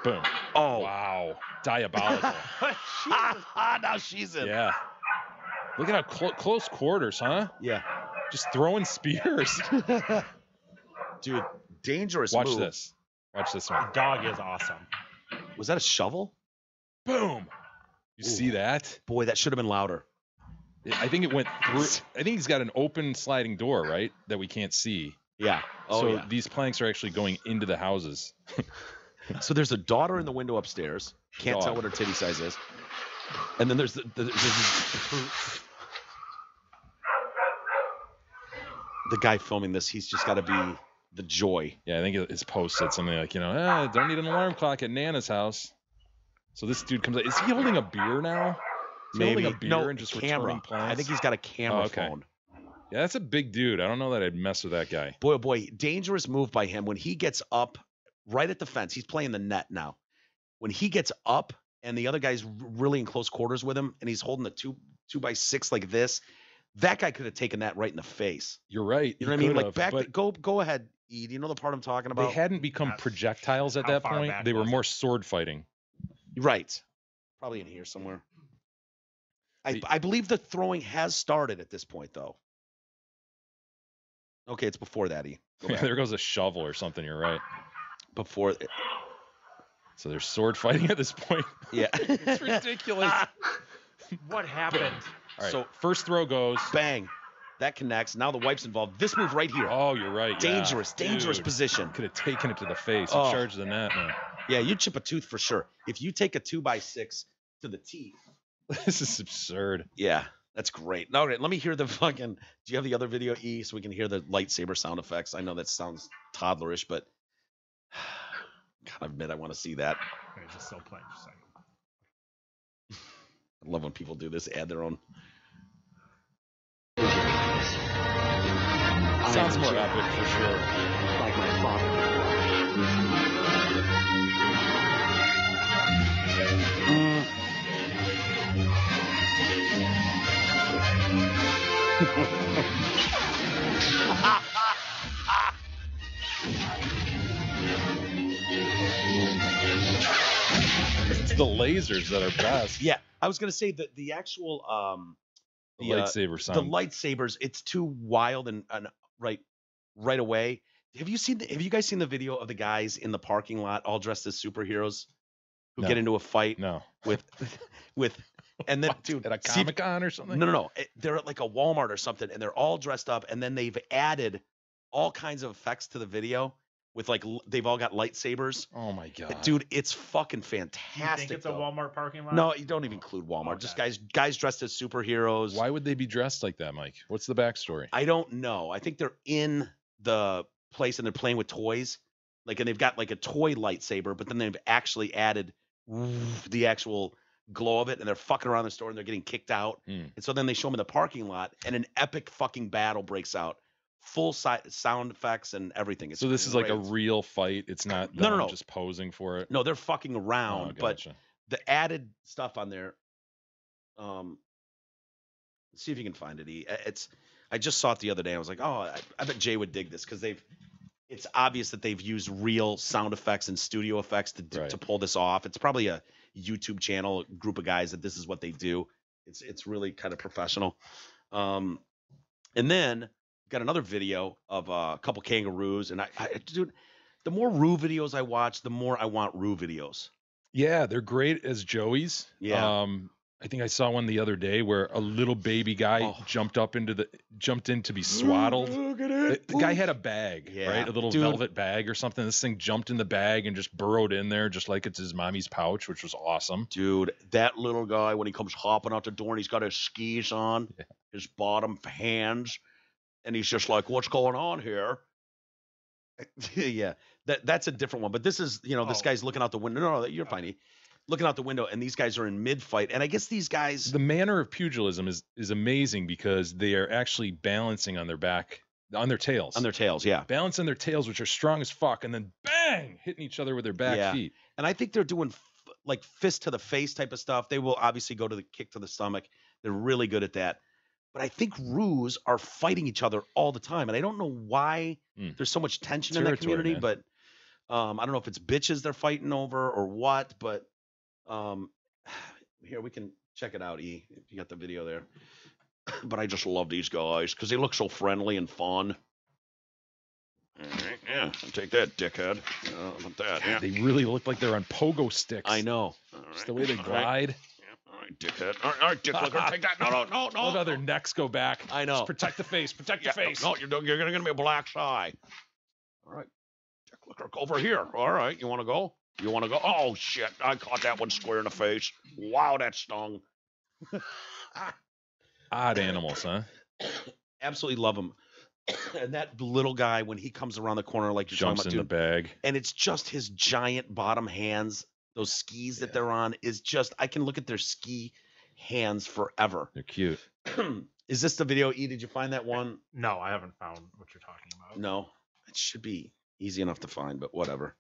Boom. Oh. Wow. Diabolical. Now she's in. Yeah. Look at how close quarters, huh? Yeah. Just throwing spears. Dude, dangerous Watch move. this. Watch this one. Dog is awesome. Was that a shovel? Boom. You see that? Boy, that should have been louder. I think it went through. I think he's got an open sliding door, right? That we can't see. Yeah. Oh, so these planks are actually going into the houses. So there's a daughter in the window upstairs. Can't tell Dog. what her titty size is. And then there's the guy filming this. He's just got to be the joy. Yeah, I think his post said something like, don't need an alarm clock at Nana's house. So this dude comes out. Is he holding a beer now? Is he holding a beer and just returning plants? I think he's got a camera okay. phone. Yeah, that's a big dude. I don't know that I'd mess with that guy. Boy, oh boy, dangerous move by him. When he gets up right at the fence, he's playing the net now. When he gets up and the other guy's really in close quarters with him and he's holding the 2x6 like this, that guy could have taken that right in the face. You're right. You know what I mean? Like go ahead, E. Do you know the part I'm talking about? They hadn't become projectiles at that point. They were more sword fighting. Right. Probably in here somewhere. I believe the throwing has started at this point, though. Okay, it's before that, E. There goes a shovel or something. You're right. Before. So they're sword fighting at this point. Yeah. It's ridiculous. What happened? All right, So first throw goes. Bang. That connects. Now the wipe's involved. This move right here. Oh, you're right. Dangerous Dude, position. Could have taken it to the face. He charged the net, man. Yeah, you'd chip a tooth for sure. If you take a 2x6 to the teeth. This is absurd. Yeah, that's great. All right, let me hear the fucking. Do you have the other video, E, so we can hear the lightsaber sound effects? I know that sounds toddlerish, but gotta admit, I want to see that. Okay, just still playing. Just a second. I love when people do this, add their own. Sounds more epic for sure. Like my father. It's the lasers that are best. Yeah, I was gonna say that the actual The lightsaber sound. the lightsabers, it's too wild and right away. Have you guys seen the video of the guys in the parking lot all dressed as superheroes who No. get into a fight No. with and then dude At a see- Comic-Con or something? No. They're at like a Walmart or something, and they're all dressed up, and then they've added all kinds of effects to the video with like they've all got lightsabers. Oh my god. Dude, it's fucking You fantastic. think it's a though. Walmart parking lot? No, you don't even include Walmart. Just guys dressed as superheroes. Why would they be dressed like that, Mike? What's the backstory? I don't know. I think they're in the place and they're playing with toys. Like, and they've got like a toy lightsaber, but then they've actually added the actual glow of it, and they're fucking around the store and they're getting kicked out. And so then they show them in the parking lot, and an epic fucking battle breaks out. Full sound effects and everything. It's So this is like a great. real fight. It's not No, them no. just posing for it. No, they're fucking Oh, around, but gotcha. the added stuff on there. See if you can find it. E. I just saw it the other day. I was like, oh, I bet Jay would dig this because it's obvious that they've used real sound effects and studio effects to pull this off. It's probably a YouTube channel, a group of guys that this is what they do. It's really kind of professional. And then got another video of a couple kangaroos, and I dude, the more Roo videos I watch, the more I want Roo videos. Yeah, they're great as Joeys. Yeah. I think I saw one the other day where a little baby guy jumped in to be swaddled. Look at it. The guy had a bag, Yeah. right? A little Dude. velvet bag or something. This thing jumped in the bag and just burrowed in there just like it's his mommy's pouch, which was awesome. Dude, that little guy, when he comes hopping out the door and he's got his skis on, his bottom hands, and he's just like, what's going on here? Yeah, that's a different one. But this is, this guy's looking out the window. No, you're fine. E. Looking out the window, and these guys are in mid-fight. And I guess these guys... The manner of pugilism is amazing because they are actually balancing on their tails. On their tails, yeah. Balance on their tails, which are strong as fuck, and then bang, hitting each other with their back feet. And I think they're doing like fist to the face type of stuff. They will obviously go to the kick to the stomach. They're really good at that. But I think Roos are fighting each other all the time. And I don't know why there's so much tension in that community, man. but I don't know if it's bitches they're fighting over or what, but here we can check it out, E, if you got the video there. But I just love these guys because they look so friendly and fun. Yeah, take that, dickhead. About that, yeah. They really look like they're on pogo sticks. I know. Just the way they glide. All right, dickhead. All right, dick looker, take that. No. Look how their necks go back. I know. Just protect the face. Protect your face. No, you're going to be a black eye. All right, dick looker, over here. All right, you want to go? You want to go? Oh shit! I caught that one square in the face. Wow, that stung. Odd animals, huh? Absolutely love them. And that little guy, when he comes around the corner, like you're Jumps talking in about, the bag. and it's just his giant bottom hands, those skis that they're on, is just, I can look at their ski hands forever. They're cute. Is this the video, E? Did you find that one? No, I haven't found what you're talking about. No. It should be easy enough to find, but whatever.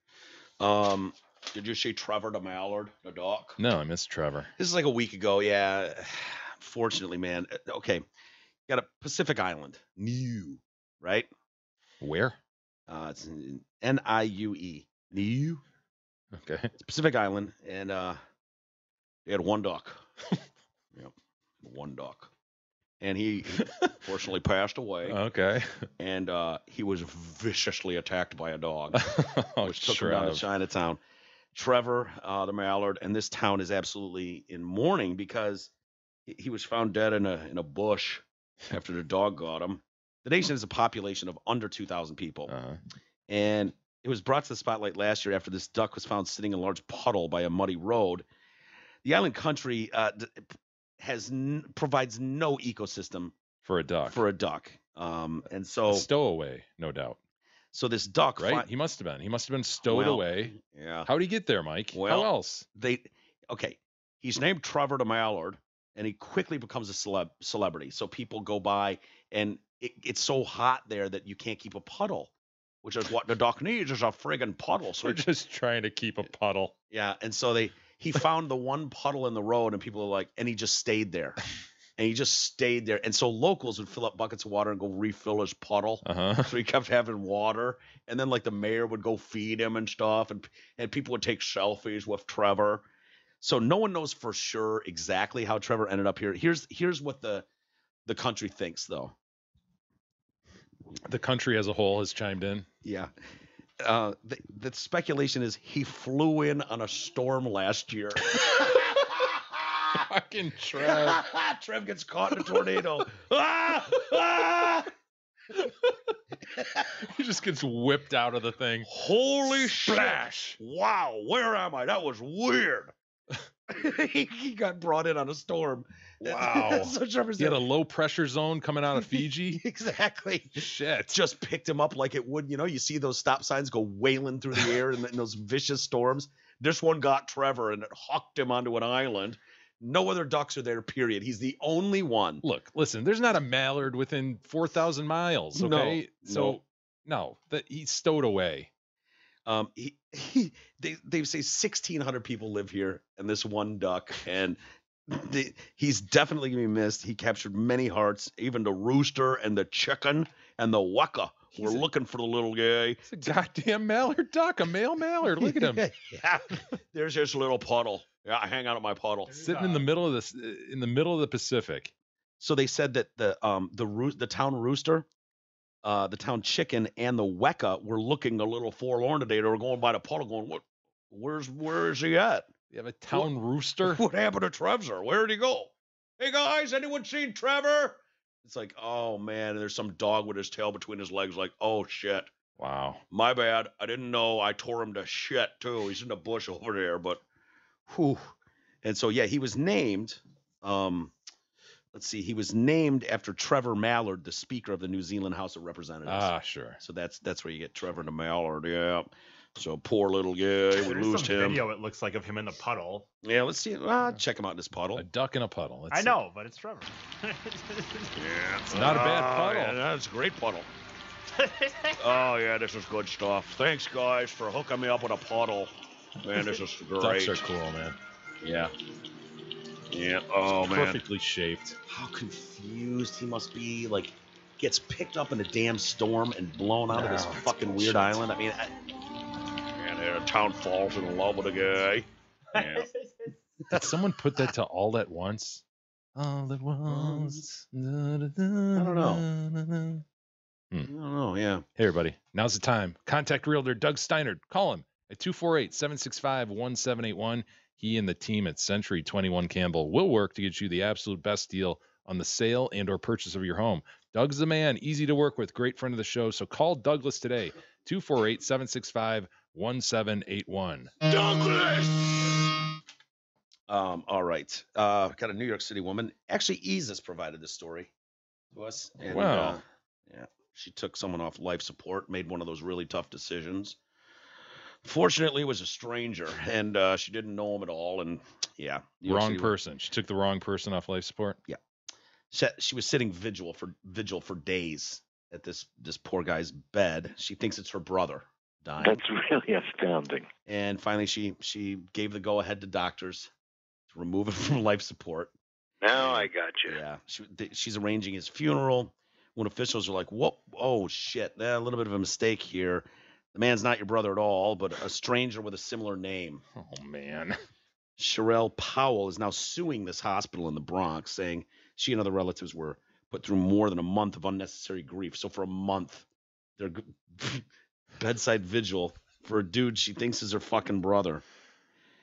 Did you see Trevor the Mallard, the doc? No, I missed Trevor. This is like a week ago, yeah. Fortunately, man. Okay. Got a Pacific Island. Niue, right? Where? It's Niue. Niue. Okay. It's Pacific Island, and they had one duck. Yep, one duck, and he fortunately passed away. Okay. And he was viciously attacked by a dog, Oh, which took him down to Chinatown. Trevor, the Mallard, and this town is absolutely in mourning because he was found dead in a bush after the dog got him. The nation has a population of under 2,000 people. And it was brought to the spotlight last year after this duck was found sitting in a large puddle by a muddy road. The island country provides no ecosystem for a duck. And so a stowaway, no doubt. So this duck, right? He must have been stowed away. Yeah. How'd he get there, Mike? Well, how else? He's named Trevor the Mallard, and he quickly becomes a celebrity. So people go by, and it's so hot there that you can't keep a puddle, which is what the duck needs, is a friggin' puddle. So we're just trying to keep a puddle. Yeah, and so he found the one puddle in the road, and people are like, and he just stayed there. And he just stayed there. And so locals would fill up buckets of water and go refill his puddle. So he kept having water. And then like the mayor would go feed him and stuff. And people would take selfies with Trevor. So no one knows for sure exactly how Trevor ended up here. Here's what the country thinks, though. The country as a whole has chimed in. Yeah. The speculation is he flew in on a storm last year. Fucking Trev. Trev gets caught in a tornado. He just gets whipped out of the thing. Holy splash! Wow, where am I? That was weird. He got brought in on a storm. Wow. So Trevor's he had a low pressure zone coming out of Fiji. Exactly. Shit. Just picked him up like it would. You see those stop signs go wailing through the air in those vicious storms. This one got Trevor and it hucked him onto an island. No other ducks are there, period. He's the only one. Look, listen, there's not a mallard within 4,000 miles, okay? No, that he's stowed away. They say 1,600 people live here, and this one duck, and he's definitely gonna be missed. He captured many hearts, even the rooster and the chicken and the weka. We're looking for the little guy. It's a goddamn mallard duck, a male mallard. Look at him. Yeah, there's this little puddle. Yeah, I hang out at my puddle, sitting in the middle of the Pacific. So they said that the town rooster, the town chicken, and the weka were looking a little forlorn today. They were going by the puddle, going, "What? Where is he at? You have a town rooster? What happened to Trevor? Where'd he go? Hey guys, anyone seen Trevor?" It's like, oh man, and there's some dog with his tail between his legs, like, oh shit. Wow. My bad. I didn't know. I tore him to shit too. He's in the bush over there, but whew. And so yeah, he was named. Let's see, he was named after Trevor Mallard, the Speaker of the New Zealand House of Representatives. Ah, sure. So that's where you get Trevor the Mallard. Yeah. So poor little guy. We lose him. Video it looks like of him in the puddle. Yeah, let's see. Check him out in this puddle. A duck in a puddle. I know, but it's Trevor. Yeah, it's not a bad puddle. Yeah, that's a great puddle. Oh yeah, this is good stuff. Thanks guys for hooking me up with a puddle. Man, this is great. Ducks are cool, man. Yeah. Yeah. Oh man. Perfectly shaped. How confused he must be. Like, gets picked up in a damn storm and blown out of this fucking weird island. I mean, the town falls in love with a guy. Yeah. Did someone put that to All at Once? All at once. I don't know. I don't know, yeah. Hey, everybody. Now's the time. Contact Realtor Doug Steinert. Call him at 248-765-1781. He and the team at Century 21 Campbell will work to get you the absolute best deal on the sale and or purchase of your home. Doug's the man. Easy to work with. Great friend of the show. So call Douglas today. 248-765-1781. 1781. All right. Got a New York City woman. Actually, Isis provided this story to us. And, Wow. yeah, she took someone off life support, made one of those really tough decisions. Fortunately, it was a stranger, and she didn't know him at all. And yeah, New York Wrong City- person. She took the wrong person off life support. She was sitting vigil for days at this poor guy's bed. She thinks it's her brother dying. That's really astounding. And finally, she gave the go ahead to doctors to remove him from life support. Now I got you. Yeah, she's arranging his funeral. When officials are like, "Whoa, oh shit, a little bit of a mistake here. The man's not your brother at all, but a stranger with a similar name." Oh, man. Sherelle Powell is now suing this hospital in the Bronx, saying she and other relatives were put through more than a month of unnecessary grief. So for a month, they're bedside vigil for a dude she thinks is her fucking brother.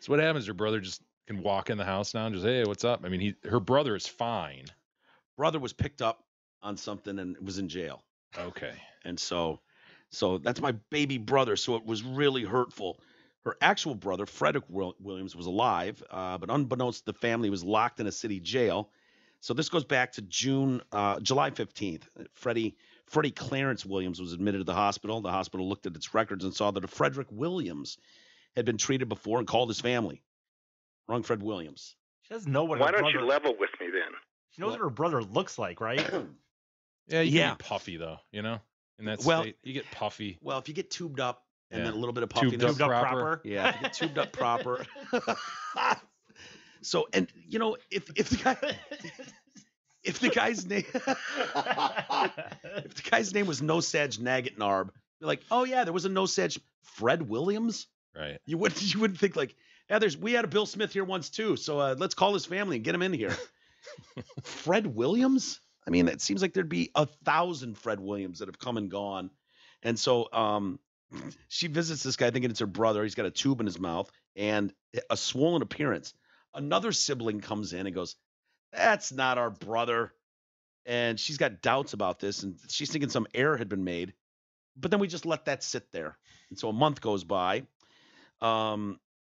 So what happens? Her brother just can walk in the house now and just, hey, what's up? I mean, her brother is fine. Brother was picked up on something and was in jail. Okay. And so that's my baby brother. So it was really hurtful. Her actual brother, Frederick Williams, was alive, but unbeknownst to the family, was locked in a city jail. So this goes back to July 15th. Freddie Clarence Williams was admitted to the hospital. The hospital looked at its records and saw that a Frederick Williams had been treated before and called his family. Wrong Fred Williams. She doesn't know what Why her don't brother. you level with me then? She knows what her brother looks like, right? Yeah, you Yeah. get puffy, though, you know? In that Well- state, you get puffy. Well, if you get tubed up and Yeah. then a little bit of Tubed puffiness. up proper. Yeah, if you get tubed up proper. So, and you know, if the guy's name if the guy's name was Nosaj Nagatnarb, you're like, oh yeah, there was a Nosaj Fred Williams. Right. You wouldn't think like, yeah, we had a Bill Smith here once too, so let's call his family and get him in here. Fred Williams? I mean, it seems like there'd be 1,000 Fred Williams that have come and gone. And so she visits this guy thinking it's her brother. He's got a tube in his mouth and a swollen appearance. Another sibling comes in and goes, that's not our brother. And she's got doubts about this, and she's thinking some error had been made. But then we just let that sit there. And so a month goes by.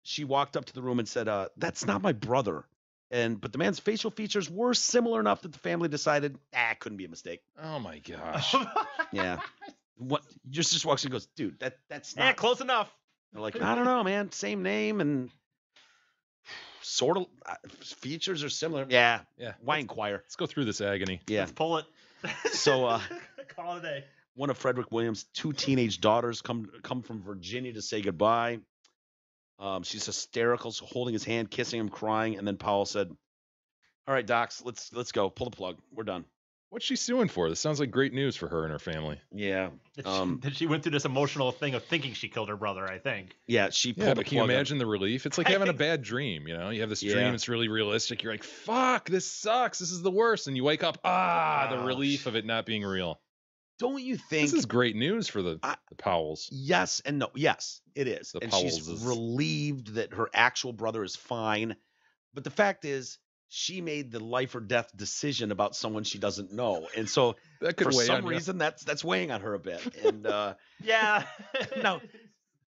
She walked up to the room and said, that's not my brother. But the man's facial features were similar enough that the family decided, it couldn't be a mistake. Oh, my gosh. Yeah. What just walks in and goes, dude, that's not. Yeah, close enough. They're like, I don't know, man. Same name and sort of features are similar. Yeah. Yeah. Why inquire? Let's go through this agony. Yeah. Let's pull it. So Call it a day. one of Frederick Williams' 2 teenage daughters come from Virginia to say goodbye. She's hysterical, so holding his hand, kissing him, crying, and then Powell said, all right, docs, let's go. Pull the plug. We're done. What's she suing for? This sounds like great news for her and her family. Yeah. That she went through this emotional thing of thinking she killed her brother, I think. Yeah, she pulled Yeah, the but can you plug on- imagine the relief? It's like having a bad dream, you know? You have this Yeah. dream, it's really realistic. You're like, fuck, this sucks. This is the worst. And you wake up, the Oh, relief of it not being real. Don't you think This is great news for the Powells. yes and no? Yes, it is. The And Powells she's is- relieved that her actual brother is fine. But the fact is, she made the life or death decision about someone she doesn't know. And so That could for weigh some on reason that's weighing on her a bit. And Yeah. now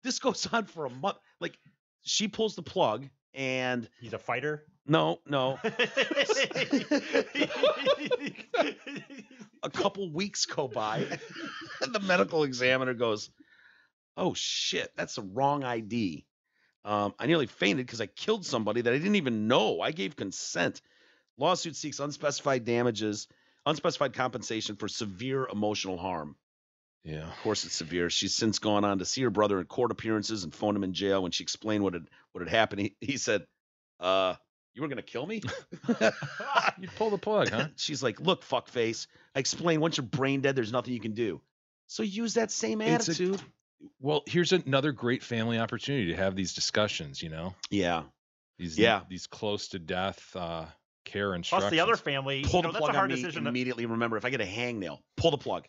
this goes on for a month. Like she pulls the plug and He's a fighter. no. A couple weeks go by and the medical examiner goes, oh shit, that's the wrong ID. I nearly fainted because I killed somebody that I didn't even know. I gave consent. Lawsuit seeks unspecified compensation for severe emotional harm. Yeah. Of course, it's severe. She's since gone on to see her brother in court appearances and phoned him in jail. When she explained what had happened, he said, you were going to kill me? You'd pull the plug, huh? She's like, look, fuckface. I explained once your brain dead, there's nothing you can do. So use that same It's a- attitude. Well, here's another great family opportunity to have these discussions, you know? Yeah. These close to death care instructions. Plus the other family, Pull the that's plug a hard on me decision. immediately. Remember, if I get a hangnail, pull the plug.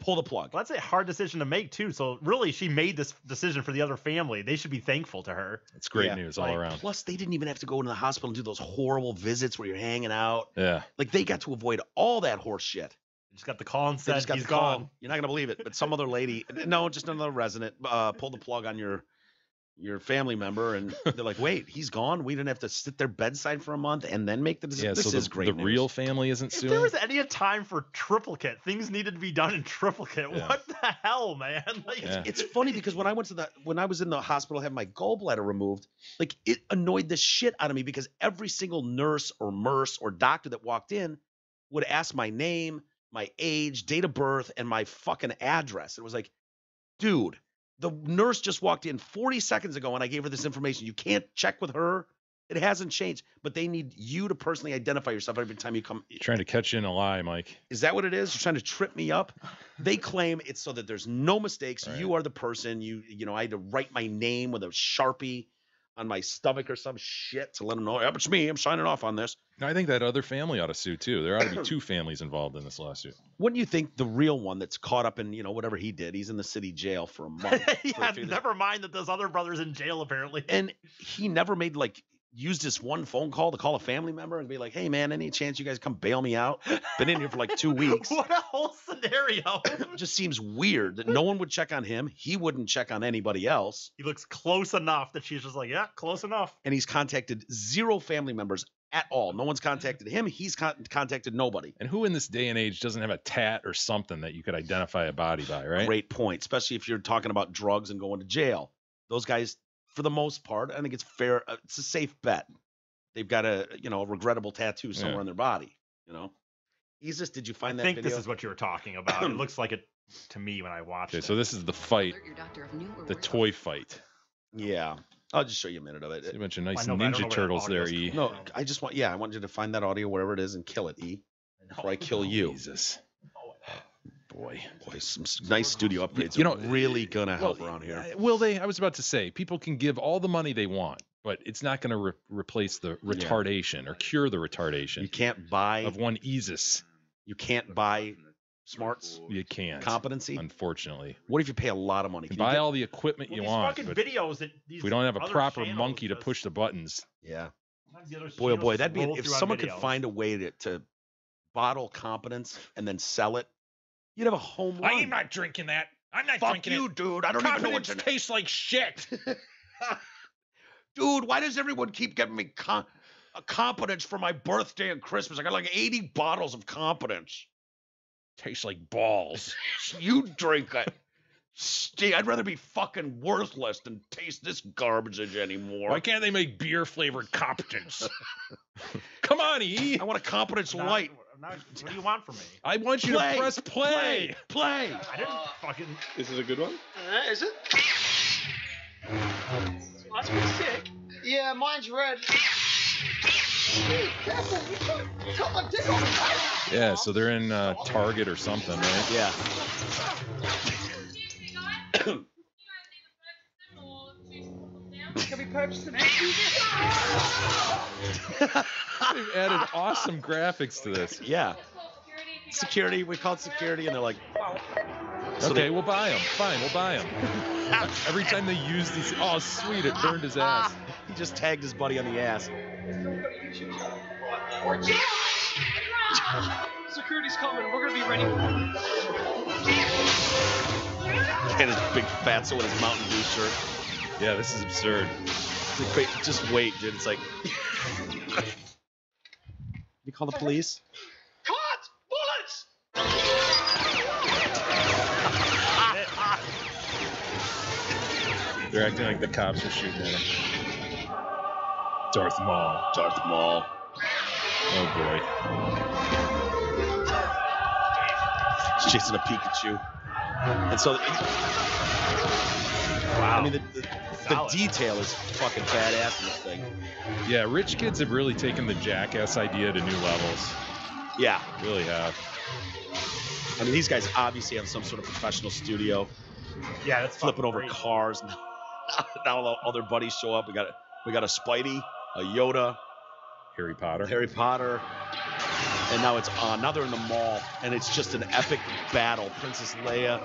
Pull the plug. Well, that's a hard decision to make too. So really, she made this decision for the other family. They should be thankful to her. It's great Yeah, news all like, around. Plus, they didn't even have to go into the hospital and do those horrible visits where you're hanging out. Yeah. Like, they got to avoid all that horse shit. Just got the call and They said just got he's the call. gone. You're not going to believe it, but some other lady, no, just another resident, pulled the plug on your your family member, and they're like, wait, he's gone? We didn't have to sit their bedside for a month and then make the decision? Yeah, This so is great the news. real family isn't If suing. there was any time for triplicate, things needed to be done in triplicate. Yeah. What the hell, man? Like, Yeah. It's funny because when I was in the hospital having my gallbladder removed, like it annoyed the shit out of me because every single nurse or nurse or doctor that walked in would ask my name, my age, date of birth, and my fucking address. It was like, dude, the nurse just walked in 40 seconds ago and I gave her this information. You can't check with her. It hasn't changed, but they need you to personally identify yourself every time you come. Trying to catch you in a lie, Mike. Is that what it is? You're trying to trip me up? They claim it's so that there's no mistakes. Right. You are the person. You know, I had to write my name with a Sharpie on my stomach or some shit to let them know, yeah, it's me. I'm signing off on this. No, I think that other family ought to sue too. There ought to be two families involved in this lawsuit. Wouldn't you think the real one that's caught up in, you know, whatever he did, he's in the city jail for a month. yeah, never mind that those other brothers in jail apparently. And he never made used this one phone call to call a family member and be like, hey man, any chance you guys come bail me out? Been in here for like 2 weeks. What a whole scenario. It just seems weird that no one would check on him. He wouldn't check on anybody else. He looks close enough that she's just like, yeah, close enough. And he's contacted 0 family members at all. No one's contacted him. He's contacted nobody. And who in this day and age doesn't have a tat or something that you could identify a body by, right? Great point, especially if you're talking about drugs and going to jail. Those guys, for the most part, I think it's fair. It's a safe bet. They've got a regrettable tattoo somewhere on their body. Isis, did you find that I think video? this is what you were talking about. It looks like it to me when I watched Okay, it. so this is the fight, the toy fight. Yeah. I'll just show you a minute of it. So a bunch of nice I know, but I don't know Ninja where that Turtles there, audio's E. coming No, from. I want you to find that audio wherever it is and kill it, E. Before I kill you. Jesus. Boy. Boy, some nice studio upgrades. You know, really gonna help around here. Will they? I was about to say, people can give all the money they want, but it's not going to replace the retardation or cure the retardation You can't buy. of one Isis. You can't buy smarts. You can't. Competency. Unfortunately. What if you pay a lot of money? You Can can buy get- all the equipment Well, you these want, fucking but videos that these if we don't have a other proper channels monkey to just- push the buttons. Yeah. sometimes the other Boy, oh channels boy, just that'd be roll if through on someone could videos. find a way to bottle competence and then sell it. You'd have a home run. I am not drinking that. I'm not Fuck drinking you, it. dude. I don't even know what Confidence to. tastes like shit. Dude, why does everyone keep giving me a competence for my birthday and Christmas? I got like 80 bottles of competence. Tastes like balls. You drink it. Steve, I'd rather be fucking worthless than taste this garbage anymore. Why can't they make beer flavored competence? Come on, E. I want a competence light. What do you want from me? I want you to press play. Play. I didn't fucking. This is a good one. Is it? Oh, that's pretty sick. Yeah, mine's red. Hey, careful! You got my dick on the face. Yeah, so they're in Target or something, right? Yeah. Can we purchase an They've added awesome graphics to this. Yeah. Security. We called security, and they're like, so Okay, they- we'll buy them. Fine, we'll buy them. Every time they use these, oh sweet, it burned his ass. He just tagged his buddy on the ass. Security's coming. We're gonna be ready. And his big fatso with his Mountain Dew shirt. Yeah, this is absurd. It's like, wait, just wait, dude. It's like, you call the police? Cut! Bullets! They're acting like the cops are shooting at him. Darth Maul. Darth Maul. Oh boy. He's chasing a Pikachu. And so, Wow. I mean, the detail is fucking badass in this thing. Yeah, rich kids have really taken the Jackass idea to new levels. Yeah. Really have. I mean, these guys obviously have some sort of professional studio. Yeah, that's Flipping over great. cars. Now all their buddies show up. We got a Spidey, a Yoda, Harry Potter. and now it's on. Now they're in the mall, and it's just an epic battle. Princess Leia,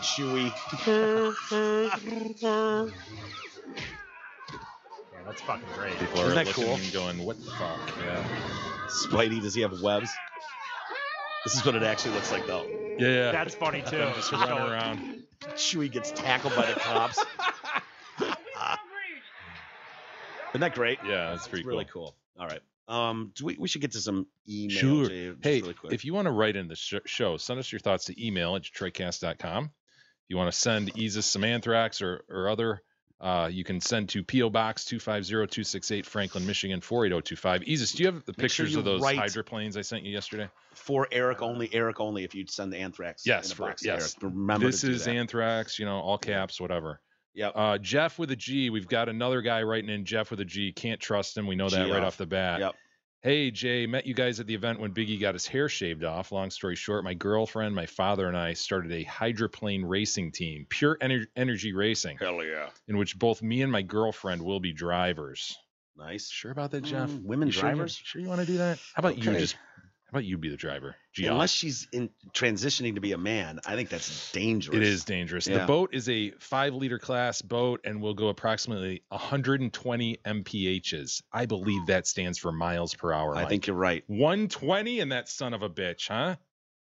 Chewie. Yeah, that's fucking great. People are Isn't that looking cool? and going, what the fuck? Yeah. Spidey, does he have webs? This is what it actually looks like, though. Yeah. That's funny too. Just running around. Chewie gets tackled by the cops. Isn't that great? Yeah, that's pretty really cool. All right. We should get to some email. Sure. Jay, just Hey, really quick. if you want to write in the show, send us your thoughts to email at detroitcast.com. If you want to send Isis some anthrax or other, you can send to P.O. Box 250268, Franklin, Michigan 48025. Isis, do you have the pictures of those hydroplanes I sent you yesterday? For Eric only, if you'd send the anthrax. Yes, in a box, yes. Eric. Remember this to do is that. anthrax, all caps, whatever. Yep. Jeff with a G. We've got another guy writing in, Jeff with a G. Can't trust him. We know that right off the bat. Yep. Hey, Jay, met you guys at the event when Biggie got his hair shaved off. Long story short, my girlfriend, my father, and I started a hydroplane racing team, pure energy racing. Hell yeah. In which both me and my girlfriend will be drivers. Nice. Sure about that, Jeff? Women drivers? Sure you want to do that? How about you just... How about you be the driver? Unless she's transitioning to be a man, I think that's dangerous. It is dangerous. Yeah. The boat is a 5-liter class boat and will go approximately 120 mphs. I believe that stands for miles per hour. I think you're right. 120 and that son of a bitch, huh?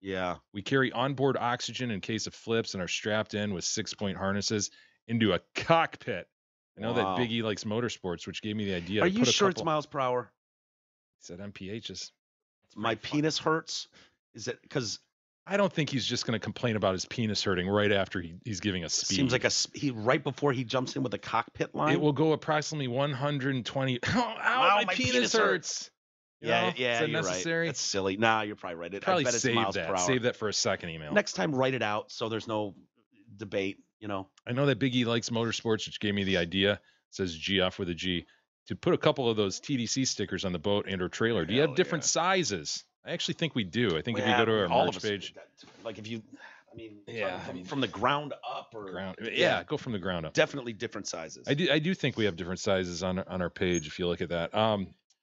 Yeah. We carry onboard oxygen in case of flips and are strapped in with 6-point harnesses into a cockpit. I know that Biggie likes motorsports, which gave me the idea. Are you sure it's miles per hour? He said mphs. My penis hurts. Is it because I don't think he's just going to complain about his penis hurting right after he's giving us speed. Seems like he right before he jumps in with the cockpit line. It will go approximately 120. Ow, my penis hurts. Yeah, Is that you're necessary? right. That's silly. Nah, you're probably right. Probably I bet it's save miles that. per hour. Save that for a second email. Next time, write it out so there's no debate. I know that Biggie likes motorsports, which gave me the idea. It says G off with a G to put a couple of those TDC stickers on the boat and/or trailer. Do you have different sizes? I actually think we do. I think if you go to our merch page, like if you, from the ground up or go from the ground up. Definitely different sizes. I do think we have different sizes on our page. If you look at that,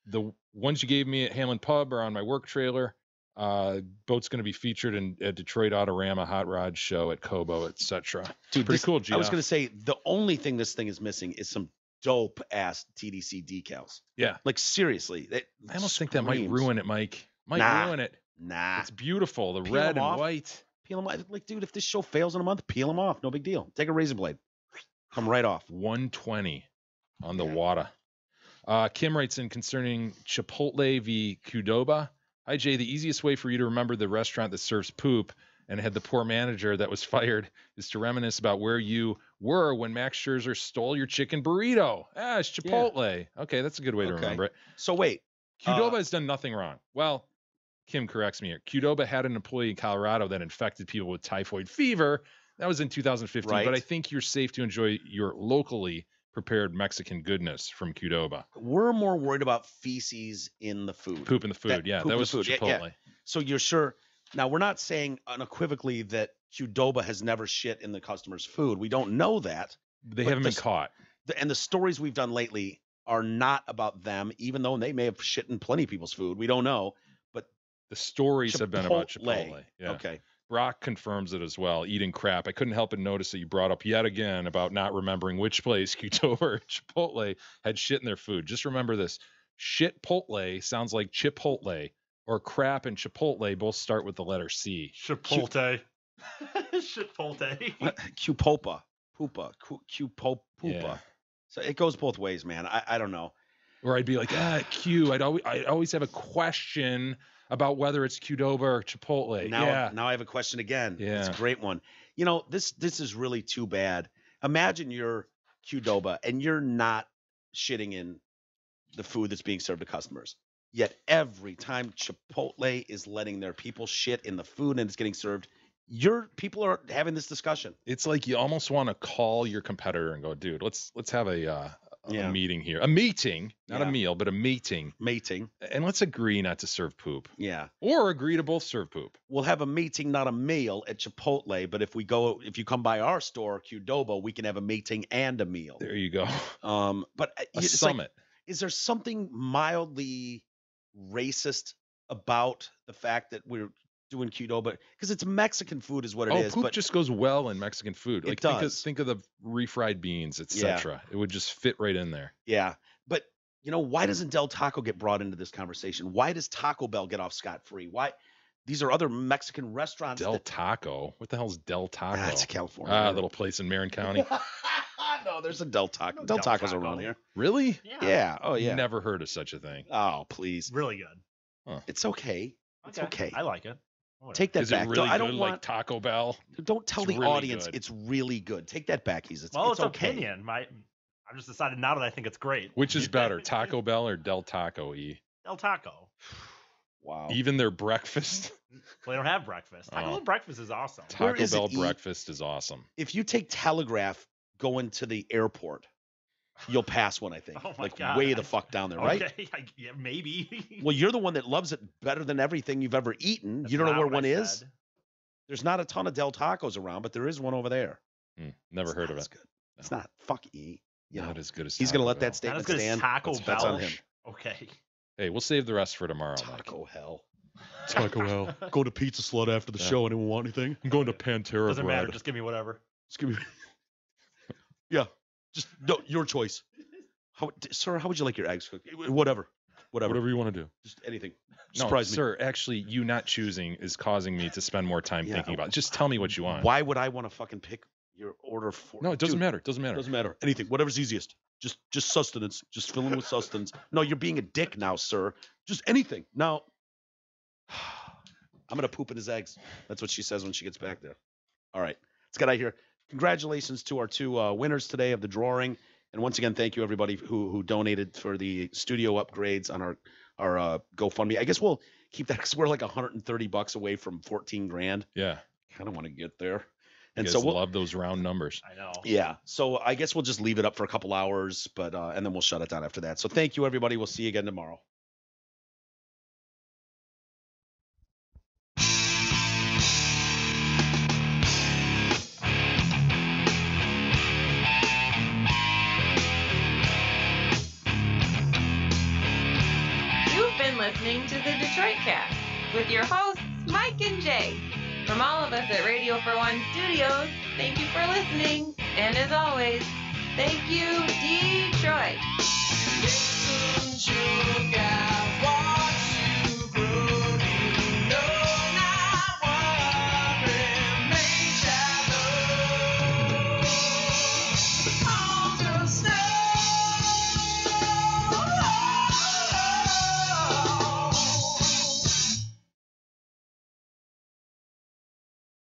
the ones you gave me at Hamlin Pub are on my work trailer. Boat's going to be featured at Detroit Autorama Hot Rod Show at Kobo, etc. Dude, pretty cool. I was going to say the only thing this thing is missing is some dope ass TDC decals. Yeah, like seriously, I almost think that might ruin it, Mike. Ruin it. Nah, it's beautiful. The Peel red them and off. white. Peel them off. Like, dude, if this show fails in a month, peel them off. No big deal. Take a razor blade. Come right off. 120 on the water. Kim writes in concerning Chipotle v. Qdoba. Hi, Jay. The easiest way for you to remember the restaurant that serves poop and had the poor manager that was fired is to reminisce about where you were when Max Scherzer stole your chicken burrito. It's Chipotle. Yeah. Okay, that's a good way to remember it. So wait. Qdoba has done nothing wrong. Well, Kim corrects me here. Qdoba had an employee in Colorado that infected people with typhoid fever. That was in 2015. Right. But I think you're safe to enjoy your locally prepared Mexican goodness from Qdoba. We're more worried about feces in the food. Poop in the food. That was Chipotle. Yeah. So you're sure. Now, we're not saying unequivocally that Qdoba has never shit in the customer's food. We don't know that. They haven't been caught. And the stories we've done lately are not about them, even though they may have shit in plenty of people's food. We don't know. But the stories have been about Chipotle. Yeah. Okay. Brock confirms it as well. Eating crap. I couldn't help but notice that you brought up yet again about not remembering which place, Qdoba or Chipotle, had shit in their food. Just remember this. Shitpotle sounds like Chipotle, or crap and Chipotle both start with the letter C. Chipotle. Chipotle. Qpopa. Poopa. Qpopa. Yeah. So it goes both ways, man. I don't know. Or I'd be like, Q. I'd always have a question about whether it's Qdoba or Chipotle. Now I have a question again. Yeah. It's a great one. This is really too bad. Imagine you're Qdoba and you're not shitting in the food that's being served to customers. Yet every time Chipotle is letting their people shit in the food and it's getting served, your people are having this discussion. It's like you almost want to call your competitor and go, dude, let's have a meeting here. A meeting, not a meal, but a meeting. Meeting. And let's agree not to serve poop. Yeah. Or agree to both serve poop. We'll have a meeting, not a meal at Chipotle, but if you come by our store, Qdoba, we can have a meeting and a meal. There you go. But a summit. Is there something mildly racist about the fact that we're doing Qdoba? Because it's Mexican food is what it is. Poop but just goes well in Mexican food. It does. Think of the refried beans, etc. It would just fit right in there. Yeah. But, why doesn't Del Taco get brought into this conversation? Why does Taco Bell get off scot-free? Why? These are other Mexican restaurants. Taco? What the hell is Del Taco? That's California. Little place in Marin County. No, there's a Del Taco. Del Taco's around here. Really? Yeah. Oh, yeah. Never heard of such a thing. Oh, please. Really good. Huh. It's okay. It's okay. I like it. Take that Is back. it really I don't good, want like Taco Bell? Don't tell It's the really audience good. it's really good. Take that back, It's Well, it's okay. opinion. I've just decided now that I think it's great. Which is better, Taco Bell or Del Taco? Del Taco. Wow. Even their breakfast. Well, they don't have breakfast. Taco Bell breakfast is awesome. Taco Bell breakfast is awesome. If you take Telegraph going to the airport, you'll pass one, I think. Oh my like God. way the fuck down there, right? Okay, yeah, maybe. Well, you're the one that loves it better than everything you've ever eaten. You don't know where one is? There's not a ton of Del Tacos around, but there is one over there. Never heard of it. Good. No. It's not. Fuck E. Not as good as he's Taco going to let Bell. that statement stand. Taco Bell. That's on him. Okay. Hey, we'll save the rest for tomorrow. Taco hell. Taco Hell. Go to Pizza Slut after the show. Anyone want anything? I'm going to Pantera Doesn't Bread. matter. Just give me whatever. Just give me. Yeah. Just no, your choice. Sir, how would you like your eggs cooked? Whatever you want to do. Just anything. No, Surprise me. sir, actually, you not choosing is causing me to spend more time thinking about it. Just tell me what you want. Why would I want to fucking pick your order for? No, it doesn't matter. It doesn't matter. Doesn't matter. Anything. Whatever's easiest. Just sustenance. Just fill in with sustenance. No, you're being a dick now, sir. Just anything. Now, I'm going to poop in his eggs. That's what she says when she gets back there. All right. Let's get out of here. Congratulations to our two winners today of the drawing. And once again, thank you, everybody who donated for the studio upgrades on our GoFundMe. I guess we'll keep that because we're like $130 away from 14 grand. Yeah. Kind of want to get there. And so we'll love those round numbers. I know. Yeah. So I guess we'll just leave it up for a couple hours, but and then we'll shut it down after that. So thank you, everybody. We'll see you again tomorrow. You've been listening to the Detroit Cast with your hosts, Mike and Jay. From all of us at Radio for One Studios, thank you for listening. And as always, thank you, Detroit.